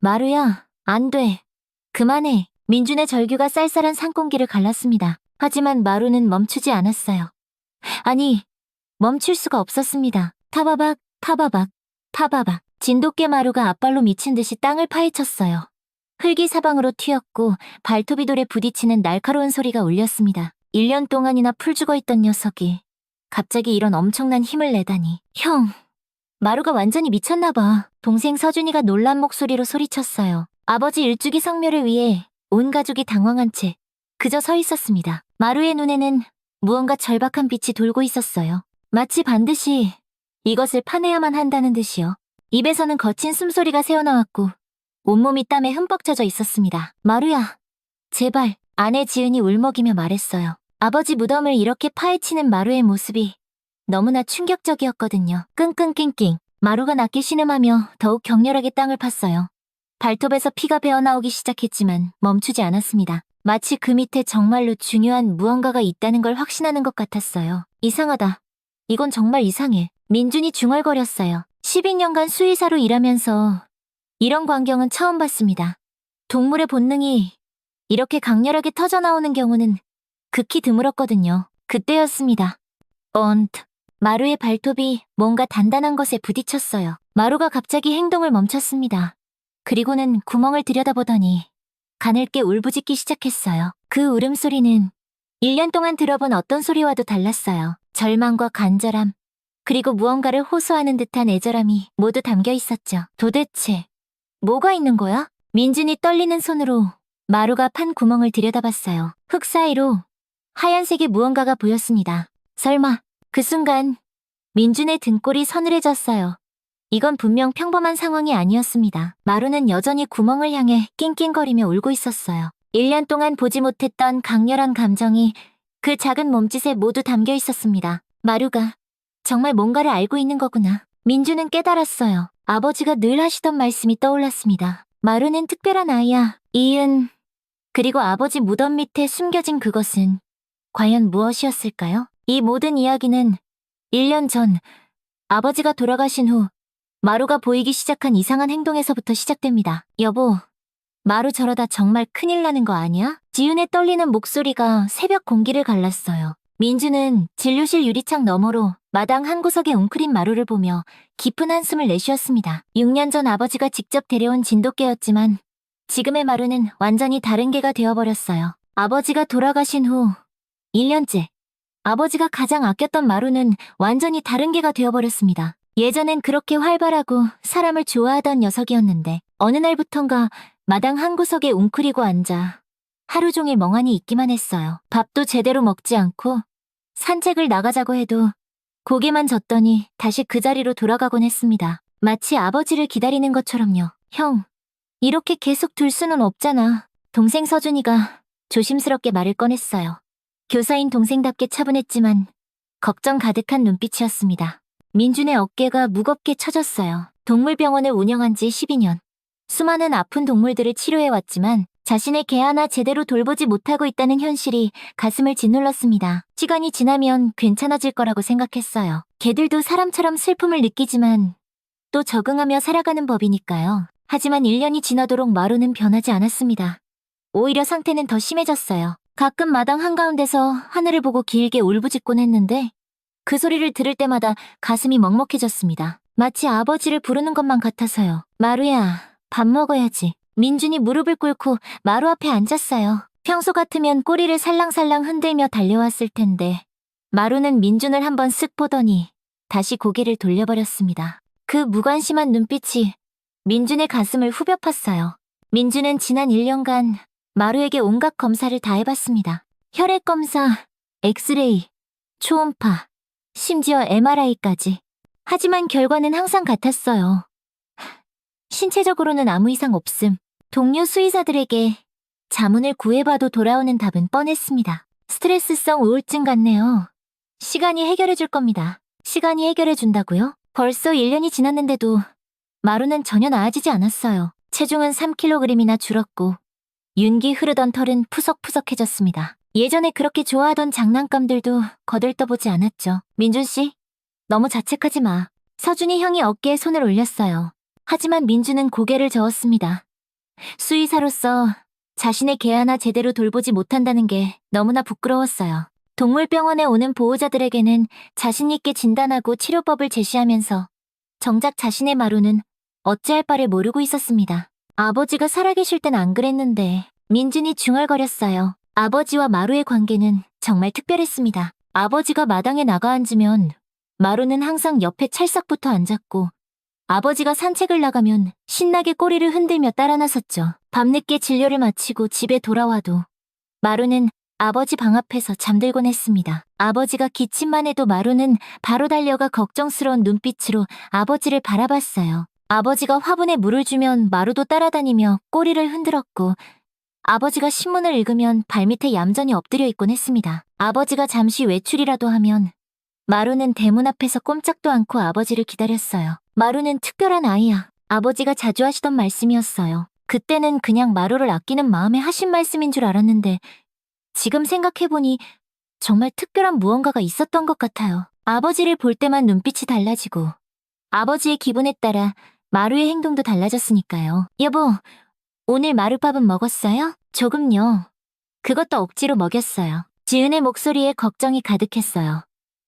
마루야, 안 돼. 그만해. 민준의 절규가 쌀쌀한 산공기를 갈랐습니다. 하지만 마루는 멈추지 않았어요. 아니, 멈출 수가 없었습니다. 타바박, 타바박, 타바박. 진돗개 마루가 앞발로 미친 듯이 땅을 파헤쳤어요. 흙이 사방으로 튀었고 발톱이 돌에 부딪히는 날카로운 소리가 울렸습니다. 1년 동안이나 풀 죽어있던 녀석이 갑자기 이런 엄청난 힘을 내다니. 형, 마루가 완전히 미쳤나 봐. 동생 서준이가 놀란 목소리로 소리쳤어요. 아버지 일주기 성묘를 위해 온 가족이 당황한 채 그저 서 있었습니다. 마루의 눈에는 무언가 절박한 빛이 돌고 있었어요. 마치 반드시 이것을 파내야만 한다는 듯이요. 입에서는 거친 숨소리가 새어나왔고 온몸이 땀에 흠뻑 젖어 있었습니다. 마루야, 제발. 아내 지은이 울먹이며 말했어요. 아버지 무덤을 이렇게 파헤치는 마루의 모습이 너무나 충격적이었거든요. 끙끙낑낑. 마루가 낮게 신음하며 더욱 격렬하게 땅을 팠어요. 발톱에서 피가 배어나오기 시작했지만 멈추지 않았습니다. 마치 그 밑에 정말로 중요한 무언가가 있다는 걸 확신하는 것 같았어요. 이상하다. 이건 정말 이상해. 민준이 중얼거렸어요. 12년간 수의사로 일하면서 이런 광경은 처음 봤습니다. 동물의 본능이 이렇게 강렬하게 터져나오는 경우는 극히 드물었거든요. 그때였습니다. 언트. 마루의 발톱이 뭔가 단단한 것에 부딪혔어요. 마루가 갑자기 행동을 멈췄습니다. 그리고는 구멍을 들여다보더니 가늘게 울부짖기 시작했어요. 그 울음소리는 1년 동안 들어본 어떤 소리와도 달랐어요. 절망과 간절함, 그리고 무언가를 호소하는 듯한 애절함이 모두 담겨 있었죠. 도대체 뭐가 있는 거야? 민준이 떨리는 손으로 마루가 판 구멍을 들여다봤어요. 흙 사이로 하얀색의 무언가가 보였습니다. 설마. 그 순간 민준의 등골이 서늘해졌어요. 이건 분명 평범한 상황이 아니었습니다. 마루는 여전히 구멍을 향해 낑낑거리며 울고 있었어요. 1년 동안 보지 못했던 강렬한 감정이 그 작은 몸짓에 모두 담겨 있었습니다. 마루가 정말 뭔가를 알고 있는 거구나. 민준은 깨달았어요. 아버지가 늘 하시던 말씀이 떠올랐습니다. 마루는 특별한 아이야. 이은. 그리고 아버지 무덤 밑에 숨겨진 그것은 과연 무엇이었을까요? 이 모든 이야기는 1년 전 아버지가 돌아가신 후 마루가 보이기 시작한 이상한 행동에서부터 시작됩니다. 여보, 마루 저러다 정말 큰일 나는 거 아니야? 지은의 떨리는 목소리가 새벽 공기를 갈랐어요. 민주는 진료실 유리창 너머로 마당 한 구석에 웅크린 마루를 보며 깊은 한숨을 내쉬었습니다. 6년 전 아버지가 직접 데려온 진돗개였지만 지금의 마루는 완전히 다른 개가 되어버렸어요. 아버지가 돌아가신 후 1년째 아버지가 가장 아꼈던 마루는 완전히 다른 개가 되어버렸습니다. 예전엔 그렇게 활발하고 사람을 좋아하던 녀석이었는데 어느 날부턴가 마당 한 구석에 웅크리고 앉아 하루 종일 멍하니 있기만 했어요. 밥도 제대로 먹지 않고 산책을 나가자고 해도 고개만 젓더니 다시 그 자리로 돌아가곤 했습니다. 마치 아버지를 기다리는 것처럼요. 형, 이렇게 계속 둘 수는 없잖아. 동생 서준이가 조심스럽게 말을 꺼냈어요. 교사인 동생답게 차분했지만 걱정 가득한 눈빛이었습니다. 민준의 어깨가 무겁게 처졌어요. 동물병원을 운영한 지 12년. 수많은 아픈 동물들을 치료해왔지만 자신의 개 하나 제대로 돌보지 못하고 있다는 현실이 가슴을 짓눌렀습니다. 시간이 지나면 괜찮아질 거라고 생각했어요. 개들도 사람처럼 슬픔을 느끼지만 또 적응하며 살아가는 법이니까요. 하지만 1년이 지나도록 마루는 변하지 않았습니다. 오히려 상태는 더 심해졌어요. 가끔 마당 한가운데서 하늘을 보고 길게 울부짖곤 했는데 그 소리를 들을 때마다 가슴이 먹먹해졌습니다. 마치 아버지를 부르는 것만 같아서요. 마루야, 밥 먹어야지. 민준이 무릎을 꿇고 마루 앞에 앉았어요. 평소 같으면 꼬리를 살랑살랑 흔들며 달려왔을 텐데 마루는 민준을 한번 쓱 보더니 다시 고개를 돌려버렸습니다. 그 무관심한 눈빛이 민준의 가슴을 후벼 팠어요. 민준은 지난 1년간 마루에게 온갖 검사를 다 해봤습니다. 혈액 검사, 엑스레이, 초음파, 심지어 MRI까지. 하지만 결과는 항상 같았어요. 신체적으로는 아무 이상 없음. 동료 수의사들에게 자문을 구해봐도 돌아오는 답은 뻔했습니다. 스트레스성 우울증 같네요. 시간이 해결해줄 겁니다. 시간이 해결해준다고요? 벌써 1년이 지났는데도 마루는 전혀 나아지지 않았어요. 체중은 3kg이나 줄었고 윤기 흐르던 털은 푸석푸석해졌습니다. 예전에 그렇게 좋아하던 장난감들도 거들떠보지 않았죠. 민준씨, 너무 자책하지 마. 서준이 형이 어깨에 손을 올렸어요. 하지만 민준은 고개를 저었습니다. 수의사로서 자신의 개 하나 제대로 돌보지 못한다는 게 너무나 부끄러웠어요. 동물병원에 오는 보호자들에게는 자신 있게 진단하고 치료법을 제시하면서 정작 자신의 마루는 어찌할 바를 모르고 있었습니다. 아버지가 살아계실 땐 안 그랬는데 민준이 중얼거렸어요. 아버지와 마루의 관계는 정말 특별했습니다. 아버지가 마당에 나가 앉으면 마루는 항상 옆에 찰싹부터 앉았고 아버지가 산책을 나가면 신나게 꼬리를 흔들며 따라 나섰죠. 밤늦게 진료를 마치고 집에 돌아와도 마루는 아버지 방 앞에서 잠들곤 했습니다. 아버지가 기침만 해도 마루는 바로 달려가 걱정스러운 눈빛으로 아버지를 바라봤어요. 아버지가 화분에 물을 주면 마루도 따라다니며 꼬리를 흔들었고 아버지가 신문을 읽으면 발밑에 얌전히 엎드려 있곤 했습니다. 아버지가 잠시 외출이라도 하면 마루는 대문 앞에서 꼼짝도 않고 아버지를 기다렸어요. 마루는 특별한 아이야. 아버지가 자주 하시던 말씀이었어요. 그때는 그냥 마루를 아끼는 마음에 하신 말씀인 줄 알았는데 지금 생각해보니 정말 특별한 무언가가 있었던 것 같아요. 아버지를 볼 때만 눈빛이 달라지고 아버지의 기분에 따라 마루의 행동도 달라졌으니까요. 여보, 오늘 마루밥은 먹었어요? 조금요. 그것도 억지로 먹였어요. 지은의 목소리에 걱정이 가득했어요.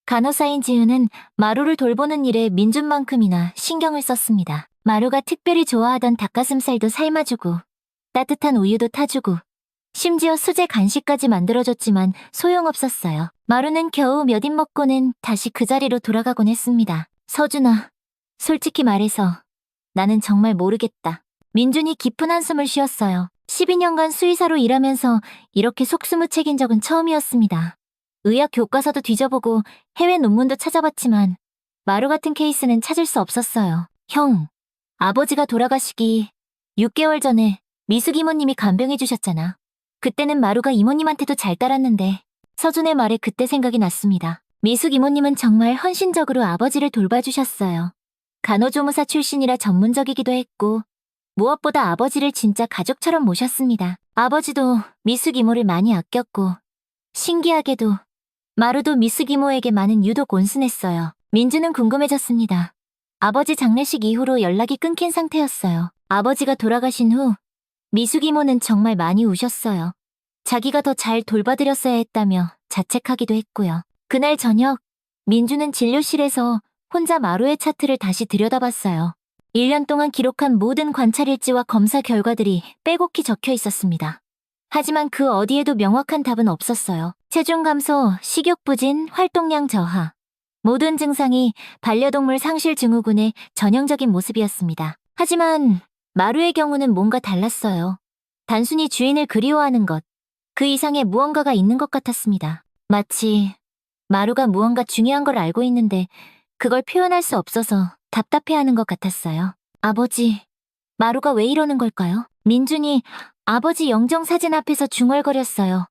간호사인 지은은 마루를 돌보는 일에 민준만큼이나 신경을 썼습니다. 마루가 특별히 좋아하던 닭가슴살도 삶아주고 따뜻한 우유도 타주고 심지어 수제 간식까지 만들어줬지만 소용없었어요. 마루는 겨우 몇 입 먹고는 다시 그 자리로 돌아가곤 했습니다. 서준아, 솔직히 말해서 나는 정말 모르겠다. 민준이 깊은 한숨을 쉬었어요. 12년간 수의사로 일하면서 이렇게 속수무책인 적은 처음이었습니다. 의학 교과서도 뒤져보고 해외 논문도 찾아봤지만 마루 같은 케이스는 찾을 수 없었어요. 형, 아버지가 돌아가시기 6개월 전에 미숙 이모님이 간병해 주셨잖아. 그때는 마루가 이모님한테도 잘 따랐는데 서준의 말에 그때 생각이 났습니다. 미숙 이모님은 정말 헌신적으로 아버지를 돌봐주셨어요. 간호조무사 출신이라 전문적이기도 했고 무엇보다 아버지를 진짜 가족처럼 모셨습니다. 아버지도 미숙 이모를 많이 아꼈고 신기하게도 마루도 미숙 이모에게 많은 유독 온순했어요. 민주는 궁금해졌습니다. 아버지 장례식 이후로 연락이 끊긴 상태였어요. 아버지가 돌아가신 후 미숙 이모는 정말 많이 우셨어요. 자기가 더 잘 돌봐드렸어야 했다며 자책하기도 했고요. 그날 저녁 민주는 진료실에서 혼자 마루의 차트를 다시 들여다봤어요. 1년 동안 기록한 모든 관찰일지와 검사 결과들이 빼곡히 적혀 있었습니다. 하지만 그 어디에도 명확한 답은 없었어요. 체중 감소, 식욕 부진, 활동량 저하. 모든 증상이 반려동물 상실 증후군의 전형적인 모습이었습니다. 하지만 마루의 경우는 뭔가 달랐어요. 단순히 주인을 그리워하는 것, 그 이상의 무언가가 있는 것 같았습니다. 마치 마루가 무언가 중요한 걸 알고 있는데 그걸 표현할 수 없어서 답답해하는 것 같았어요. 아버지, 마루가 왜 이러는 걸까요? 민준이 아버지 영정사진 앞에서 중얼거렸어요.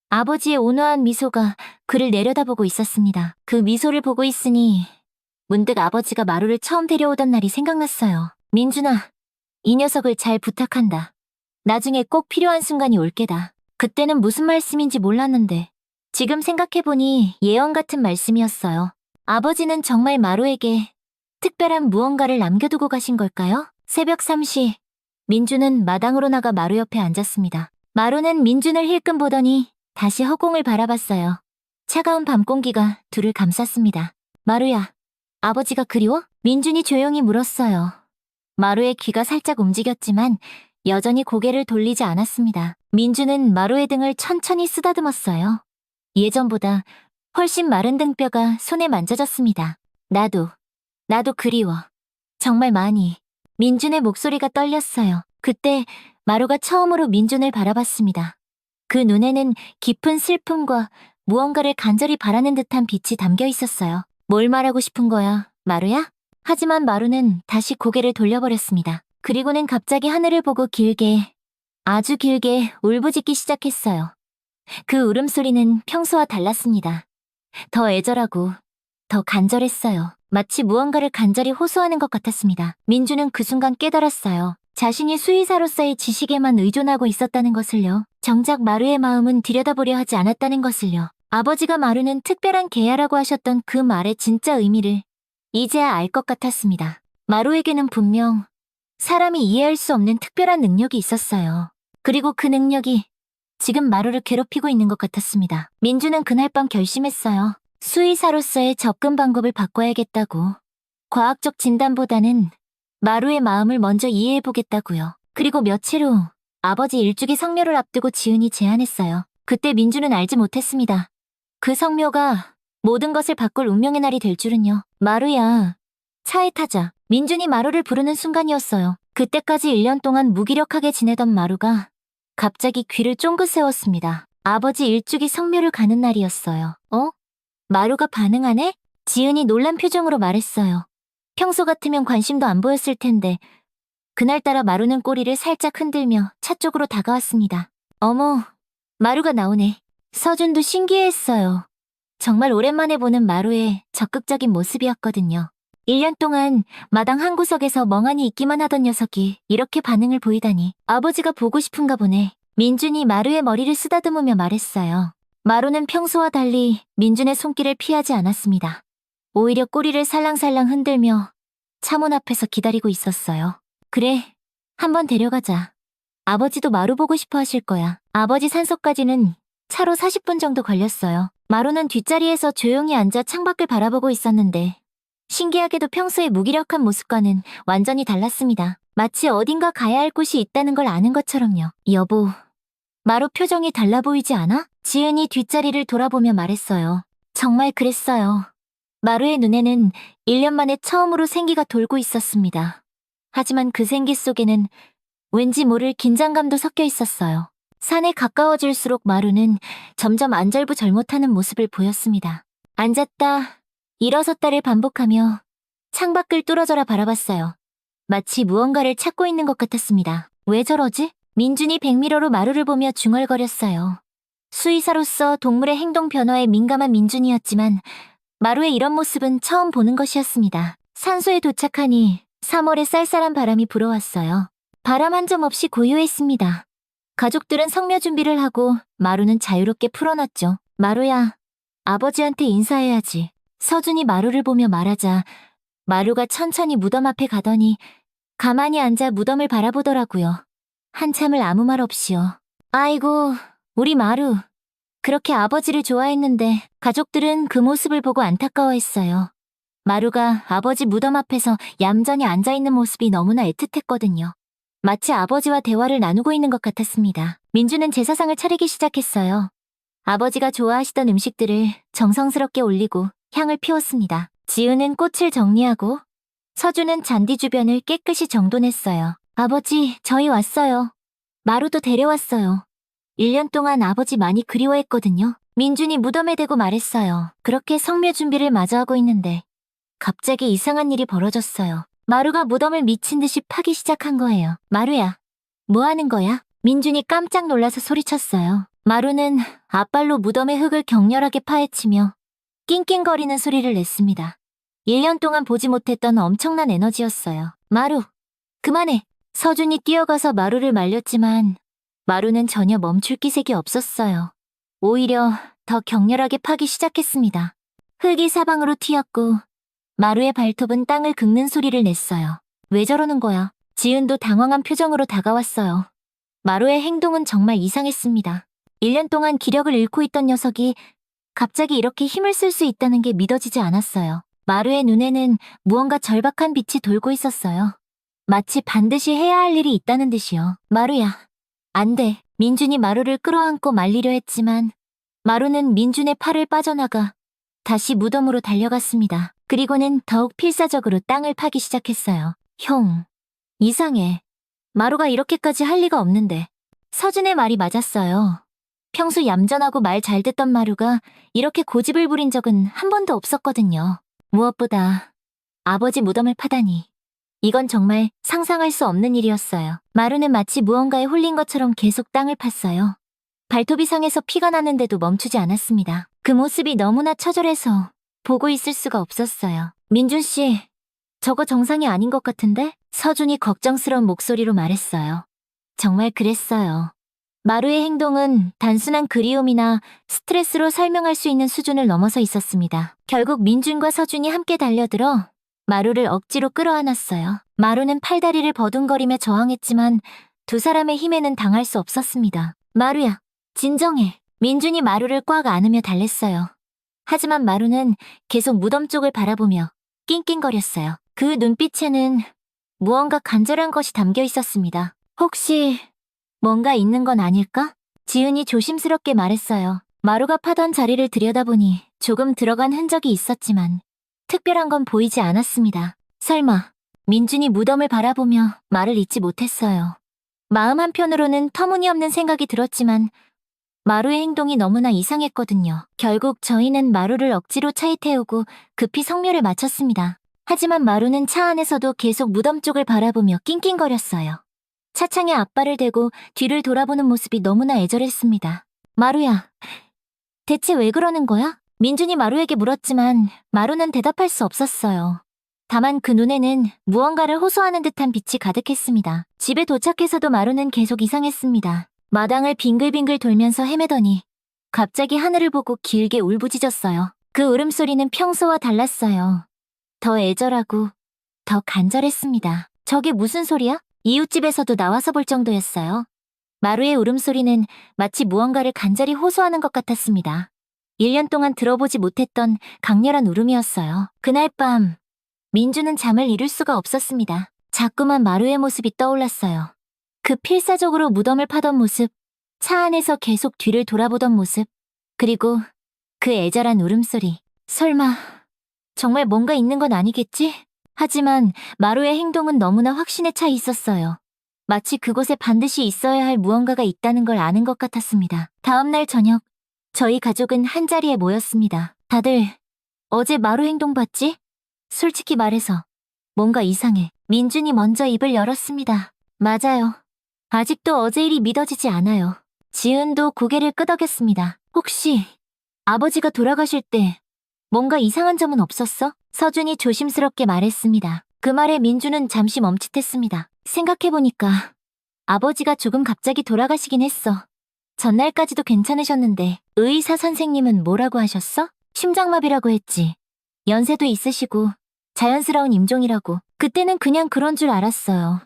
아버지의 온화한 미소가 그를 내려다보고 있었습니다. 그 미소를 보고 있으니 문득 아버지가 마루를 처음 데려오던 날이 생각났어요. 민준아, 이 녀석을 잘 부탁한다. 나중에 꼭 필요한 순간이 올 게다. 그때는 무슨 말씀인지 몰랐는데 지금 생각해보니 예언 같은 말씀이었어요. 아버지는 정말 마루에게 특별한 무언가를 남겨두고 가신 걸까요? 새벽 3시, 민주는 마당으로 나가 마루 옆에 앉았습니다. 마루는 민준을 힐끔 보더니 다시 허공을 바라봤어요. 차가운 밤 공기가 둘을 감쌌습니다. 마루야, 아버지가 그리워? 민준이 조용히 물었어요. 마루의 귀가 살짝 움직였지만 여전히 고개를 돌리지 않았습니다. 민주는 마루의 등을 천천히 쓰다듬었어요. 예전보다 훨씬 마른 등뼈가 손에 만져졌습니다. 나도 그리워. 정말 많이. 민준의 목소리가 떨렸어요. 그때 마루가 처음으로 민준을 바라봤습니다. 그 눈에는 깊은 슬픔과 무언가를 간절히 바라는 듯한 빛이 담겨 있었어요. 뭘 말하고 싶은 거야, 마루야? 하지만 마루는 다시 고개를 돌려버렸습니다. 그리고는 갑자기 하늘을 보고 길게, 아주 길게 울부짖기 시작했어요. 그 울음소리는 평소와 달랐습니다. 더 애절하고 더 간절했어요. 마치 무언가를 간절히 호소하는 것 같았습니다. 민주는 그 순간 깨달았어요. 자신이 수의사로서의 지식에만 의존하고 있었다는 것을요. 정작 마루의 마음은 들여다보려 하지 않았다는 것을요. 아버지가 마루는 특별한 개야라고 하셨던 그 말의 진짜 의미를 이제야 알 것 같았습니다. 마루에게는 분명 사람이 이해할 수 없는 특별한 능력이 있었어요. 그리고 그 능력이 지금 마루를 괴롭히고 있는 것 같았습니다. 민주는 그날 밤 결심했어요. 수의사로서의 접근 방법을 바꿔야겠다고. 과학적 진단보다는 마루의 마음을 먼저 이해해보겠다고요. 그리고 며칠 후 아버지 일주기 성묘를 앞두고 지은이 제안했어요. 그때 민주는 알지 못했습니다. 그 성묘가 모든 것을 바꿀 운명의 날이 될 줄은요. 마루야, 차에 타자. 민준이 마루를 부르는 순간이었어요. 그때까지 1년 동안 무기력하게 지내던 마루가 갑자기 귀를 쫑긋 세웠습니다. 아버지 일주기 성묘를 가는 날이었어요. 어? 마루가 반응하네? 지은이 놀란 표정으로 말했어요. 평소 같으면 관심도 안 보였을 텐데 그날따라 마루는 꼬리를 살짝 흔들며 차 쪽으로 다가왔습니다. 어머, 마루가 나오네. 서준도 신기해했어요. 정말 오랜만에 보는 마루의 적극적인 모습이었거든요. 1년 동안 마당 한 구석에서 멍하니 있기만 하던 녀석이 이렇게 반응을 보이다니 아버지가 보고 싶은가 보네. 민준이 마루의 머리를 쓰다듬으며 말했어요. 마루는 평소와 달리 민준의 손길을 피하지 않았습니다. 오히려 꼬리를 살랑살랑 흔들며 차문 앞에서 기다리고 있었어요. 그래, 한번 데려가자. 아버지도 마루 보고 싶어 하실 거야. 아버지 산소까지는 차로 40분 정도 걸렸어요. 마루는 뒷자리에서 조용히 앉아 창밖을 바라보고 있었는데 신기하게도 평소의 무기력한 모습과는 완전히 달랐습니다. 마치 어딘가 가야 할 곳이 있다는 걸 아는 것처럼요. 여보, 마루 표정이 달라 보이지 않아? 지은이 뒷자리를 돌아보며 말했어요. 정말 그랬어요. 마루의 눈에는 1년 만에 처음으로 생기가 돌고 있었습니다. 하지만 그 생기 속에는 왠지 모를 긴장감도 섞여 있었어요. 산에 가까워질수록 마루는 점점 안절부절 못하는 모습을 보였습니다. 앉았다, 일어섰다를 반복하며 창밖을 뚫어져라 바라봤어요. 마치 무언가를 찾고 있는 것 같았습니다. 왜 저러지? 민준이 백미러로 마루를 보며 중얼거렸어요. 수의사로서 동물의 행동 변화에 민감한 민준이었지만 마루의 이런 모습은 처음 보는 것이었습니다. 산소에 도착하니 3월의 쌀쌀한 바람이 불어왔어요. 바람 한 점 없이 고요했습니다. 가족들은 성묘 준비를 하고 마루는 자유롭게 풀어놨죠. 마루야, 아버지한테 인사해야지. 서준이 마루를 보며 말하자 마루가 천천히 무덤 앞에 가더니 가만히 앉아 무덤을 바라보더라고요. 한참을 아무 말 없이요. 아이고, 우리 마루. 그렇게 아버지를 좋아했는데 가족들은 그 모습을 보고 안타까워했어요. 마루가 아버지 무덤 앞에서 얌전히 앉아있는 모습이 너무나 애틋했거든요. 마치 아버지와 대화를 나누고 있는 것 같았습니다. 민주는 제사상을 차리기 시작했어요. 아버지가 좋아하시던 음식들을 정성스럽게 올리고 향을 피웠습니다. 지은은 꽃을 정리하고 서준은 잔디 주변을 깨끗이 정돈했어요. 아버지, 저희 왔어요. 마루도 데려왔어요. 1년 동안 아버지 많이 그리워했거든요. 민준이 무덤에 대고 말했어요. 그렇게 성묘 준비를 마저 하고 있는데 갑자기 이상한 일이 벌어졌어요. 마루가 무덤을 미친 듯이 파기 시작한 거예요. 마루야, 뭐 하는 거야? 민준이 깜짝 놀라서 소리쳤어요. 마루는 앞발로 무덤의 흙을 격렬하게 파헤치며 낑낑거리는 소리를 냈습니다. 1년 동안 보지 못했던 엄청난 에너지였어요. 마루, 그만해. 서준이 뛰어가서 마루를 말렸지만 마루는 전혀 멈출 기색이 없었어요. 오히려 더 격렬하게 파기 시작했습니다. 흙이 사방으로 튀었고 마루의 발톱은 땅을 긁는 소리를 냈어요. 왜 저러는 거야? 지은도 당황한 표정으로 다가왔어요. 마루의 행동은 정말 이상했습니다. 1년 동안 기력을 잃고 있던 녀석이 갑자기 이렇게 힘을 쓸 수 있다는 게 믿어지지 않았어요. 마루의 눈에는 무언가 절박한 빛이 돌고 있었어요. 마치 반드시 해야 할 일이 있다는 듯이요. 마루야, 안 돼. 민준이 마루를 끌어안고 말리려 했지만 마루는 민준의 팔을 빠져나가 다시 무덤으로 달려갔습니다. 그리고는 더욱 필사적으로 땅을 파기 시작했어요. 형, 이상해. 마루가 이렇게까지 할 리가 없는데. 서준의 말이 맞았어요. 평소 얌전하고 말 잘 듣던 마루가 이렇게 고집을 부린 적은 한 번도 없었거든요. 무엇보다 아버지 무덤을 파다니. 이건 정말 상상할 수 없는 일이었어요. 마루는 마치 무언가에 홀린 것처럼 계속 땅을 팠어요. 발톱이 상해서 피가 나는데도 멈추지 않았습니다. 그 모습이 너무나 처절해서 보고 있을 수가 없었어요. 민준 씨, 저거 정상이 아닌 것 같은데? 서준이 걱정스러운 목소리로 말했어요. 정말 그랬어요. 마루의 행동은 단순한 그리움이나 스트레스로 설명할 수 있는 수준을 넘어서 있었습니다. 결국 민준과 서준이 함께 달려들어 마루를 억지로 끌어안았어요. 마루는 팔다리를 버둥거리며 저항했지만 두 사람의 힘에는 당할 수 없었습니다. 마루야, 진정해. 민준이 마루를 꽉 안으며 달랬어요. 하지만 마루는 계속 무덤 쪽을 바라보며 낑낑거렸어요. 그 눈빛에는 무언가 간절한 것이 담겨 있었습니다. 혹시 뭔가 있는 건 아닐까? 지은이 조심스럽게 말했어요. 마루가 파던 자리를 들여다보니 조금 들어간 흔적이 있었지만 특별한 건 보이지 않았습니다. 설마 민준이 무덤을 바라보며 말을 잇지 못했어요. 마음 한편으로는 터무니없는 생각이 들었지만 마루의 행동이 너무나 이상했거든요. 결국 저희는 마루를 억지로 차에 태우고 급히 성묘를 마쳤습니다. 하지만 마루는 차 안에서도 계속 무덤 쪽을 바라보며 낑낑거렸어요. 차창에 앞발을 대고 뒤를 돌아보는 모습이 너무나 애절했습니다. 마루야, 대체 왜 그러는 거야? 민준이 마루에게 물었지만 마루는 대답할 수 없었어요. 다만 그 눈에는 무언가를 호소하는 듯한 빛이 가득했습니다. 집에 도착해서도 마루는 계속 이상했습니다. 마당을 빙글빙글 돌면서 헤매더니 갑자기 하늘을 보고 길게 울부짖었어요. 그 울음소리는 평소와 달랐어요. 더 애절하고 더 간절했습니다. 저게 무슨 소리야? 이웃집에서도 나와서 볼 정도였어요. 마루의 울음소리는 마치 무언가를 간절히 호소하는 것 같았습니다. 1년 동안 들어보지 못했던 강렬한 울음이었어요. 그날 밤 민주는 잠을 이룰 수가 없었습니다. 자꾸만 마루의 모습이 떠올랐어요. 그 필사적으로 무덤을 파던 모습, 차 안에서 계속 뒤를 돌아보던 모습, 그리고 그 애절한 울음소리. 설마 정말 뭔가 있는 건 아니겠지? 하지만 마루의 행동은 너무나 확신에 차 있었어요. 마치 그곳에 반드시 있어야 할 무언가가 있다는 걸 아는 것 같았습니다. 다음 날 저녁, 저희 가족은 한자리에 모였습니다. 다들 어제 마루 행동 봤지? 솔직히 말해서 뭔가 이상해. 민준이 먼저 입을 열었습니다. 맞아요. 아직도 어제 일이 믿어지지 않아요. 지은도 고개를 끄덕였습니다. 혹시 아버지가 돌아가실 때 뭔가 이상한 점은 없었어? 서준이 조심스럽게 말했습니다. 그 말에 민주는 잠시 멈칫했습니다. 생각해보니까 아버지가 조금 갑자기 돌아가시긴 했어. 전날까지도 괜찮으셨는데 의사 선생님은 뭐라고 하셨어? 심장마비라고 했지. 연세도 있으시고 자연스러운 임종이라고. 그때는 그냥 그런 줄 알았어요.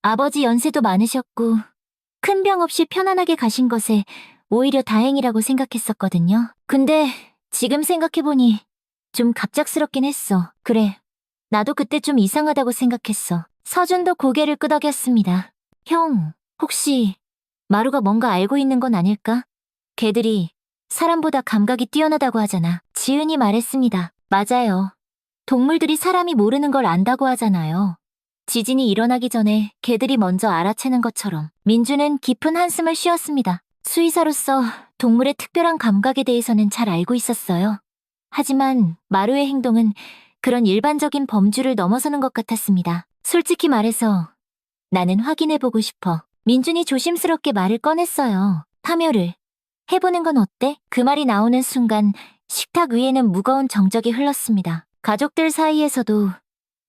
아버지 연세도 많으셨고 큰 병 없이 편안하게 가신 것에 오히려 다행이라고 생각했었거든요. 근데 지금 생각해보니 좀 갑작스럽긴 했어. 그래, 나도 그때 좀 이상하다고 생각했어. 서준도 고개를 끄덕였습니다. 형, 혹시 마루가 뭔가 알고 있는 건 아닐까? 걔들이 사람보다 감각이 뛰어나다고 하잖아. 지은이 말했습니다. 맞아요. 동물들이 사람이 모르는 걸 안다고 하잖아요. 지진이 일어나기 전에 걔들이 먼저 알아채는 것처럼. 민주는 깊은 한숨을 쉬었습니다. 수의사로서 동물의 특별한 감각에 대해서는 잘 알고 있었어요. 하지만 마루의 행동은 그런 일반적인 범주를 넘어서는 것 같았습니다. 솔직히 말해서 나는 확인해보고 싶어. 민준이 조심스럽게 말을 꺼냈어요. 파묘를 해보는 건 어때? 그 말이 나오는 순간 식탁 위에는 무거운 정적이 흘렀습니다. 가족들 사이에서도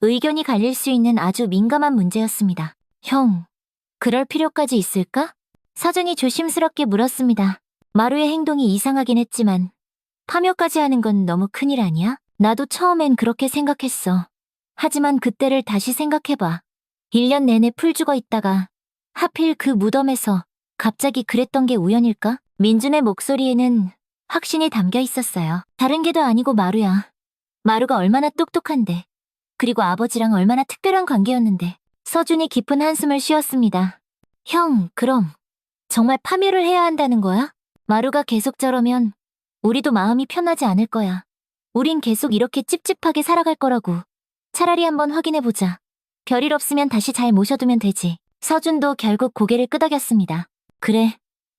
의견이 갈릴 수 있는 아주 민감한 문제였습니다. 형, 그럴 필요까지 있을까? 서준이 조심스럽게 물었습니다. 마루의 행동이 이상하긴 했지만 파묘까지 하는 건 너무 큰일 아니야? 나도 처음엔 그렇게 생각했어. 하지만 그때를 다시 생각해봐. 1년 내내 풀 죽어 있다가 하필 그 무덤에서 갑자기 그랬던 게 우연일까? 민준의 목소리에는 확신이 담겨 있었어요. 다른 게 더 아니고 마루야. 마루가 얼마나 똑똑한데. 그리고 아버지랑 얼마나 특별한 관계였는데. 서준이 깊은 한숨을 쉬었습니다. 형, 그럼 정말 파묘를 해야 한다는 거야? 마루가 계속 저러면 우리도 마음이 편하지 않을 거야. 우린 계속 이렇게 찝찝하게 살아갈 거라고. 차라리 한번 확인해보자. 별일 없으면 다시 잘 모셔두면 되지. 서준도 결국 고개를 끄덕였습니다. 그래.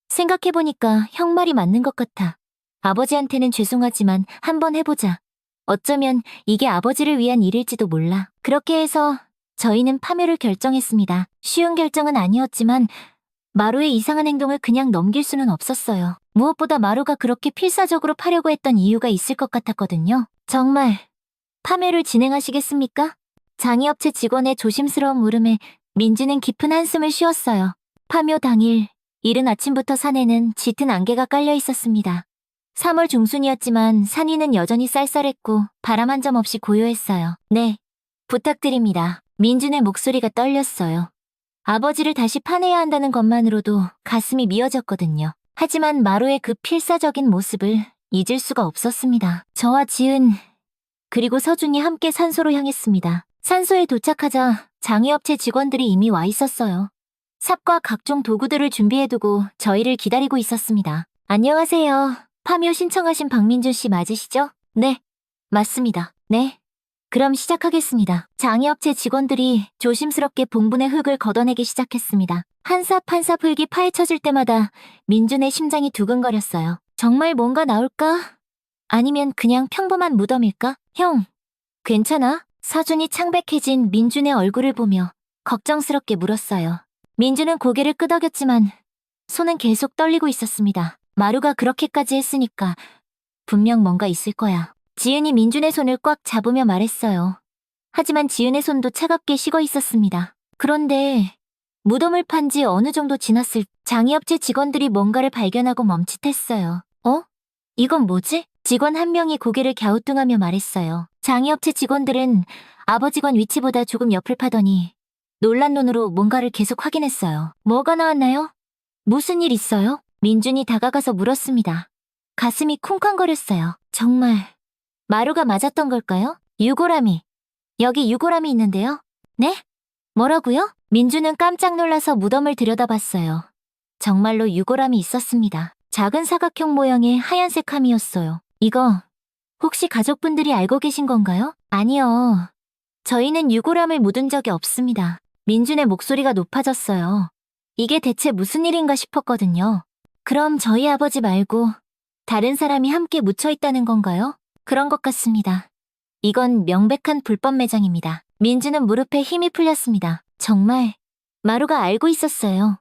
생각해보니까 형 말이 맞는 것 같아. 아버지한테는 죄송하지만 한번 해보자. 어쩌면 이게 아버지를 위한 일일지도 몰라. 그렇게 해서 저희는 파묘를 결정했습니다. 쉬운 결정은 아니었지만 마루의 이상한 행동을 그냥 넘길 수는 없었어요. 무엇보다 마루가 그렇게 필사적으로 파려고 했던 이유가 있을 것 같았거든요. 정말 파묘를 진행하시겠습니까? 장의업체 직원의 조심스러운 물음에 민지는 깊은 한숨을 쉬었어요. 파묘 당일 이른 아침부터 산에는 짙은 안개가 깔려 있었습니다. 3월 중순이었지만 산 위는 여전히 쌀쌀했고 바람 한 점 없이 고요했어요. 네, 부탁드립니다. 민준의 목소리가 떨렸어요. 아버지를 다시 파내야 한다는 것만으로도 가슴이 미어졌거든요. 하지만 마루의 그 필사적인 모습을 잊을 수가 없었습니다. 저와 지은, 그리고 서준이 함께 산소로 향했습니다. 산소에 도착하자 장애업체 직원들이 이미 와 있었어요. 삽과 각종 도구들을 준비해두고 저희를 기다리고 있었습니다. 안녕하세요. 파묘 신청하신 박민준 씨 맞으시죠? 네, 맞습니다. 네. 그럼 시작하겠습니다. 장애업체 직원들이 조심스럽게 봉분의 흙을 걷어내기 시작했습니다. 한 삽 한 삽 흙이 파헤쳐질 때마다 민준의 심장이 두근거렸어요. 정말 뭔가 나올까? 아니면 그냥 평범한 무덤일까? 형, 괜찮아? 서준이 창백해진 민준의 얼굴을 보며 걱정스럽게 물었어요. 민준은 고개를 끄덕였지만 손은 계속 떨리고 있었습니다. 마루가 그렇게까지 했으니까 분명 뭔가 있을 거야. 지은이 민준의 손을 꽉 잡으며 말했어요. 하지만 지은의 손도 차갑게 식어 있었습니다. 그런데 무덤을 판 지 어느 정도 지났을 장애업체 직원들이 뭔가를 발견하고 멈칫했어요. 이건 뭐지? 직원 한 명이 고개를 갸우뚱하며 말했어요. 장애업체 직원들은 아버지관 위치보다 조금 옆을 파더니 놀란 눈으로 뭔가를 계속 확인했어요. 뭐가 나왔나요? 무슨 일 있어요? 민준이 다가가서 물었습니다. 가슴이 쿵쾅거렸어요. 정말 마루가 맞았던 걸까요? 유골함이. 여기 유골함이 있는데요. 네? 뭐라고요? 민준은 깜짝 놀라서 무덤을 들여다봤어요. 정말로 유골함이 있었습니다. 작은 사각형 모양의 하얀색 함이었어요. 이거 혹시 가족분들이 알고 계신 건가요? 아니요. 저희는 유골함을 묻은 적이 없습니다. 민준의 목소리가 높아졌어요. 이게 대체 무슨 일인가 싶었거든요. 그럼 저희 아버지 말고 다른 사람이 함께 묻혀 있다는 건가요? 그런 것 같습니다. 이건 명백한 불법 매장입니다. 민준은 무릎에 힘이 풀렸습니다. 정말 마루가 알고 있었어요.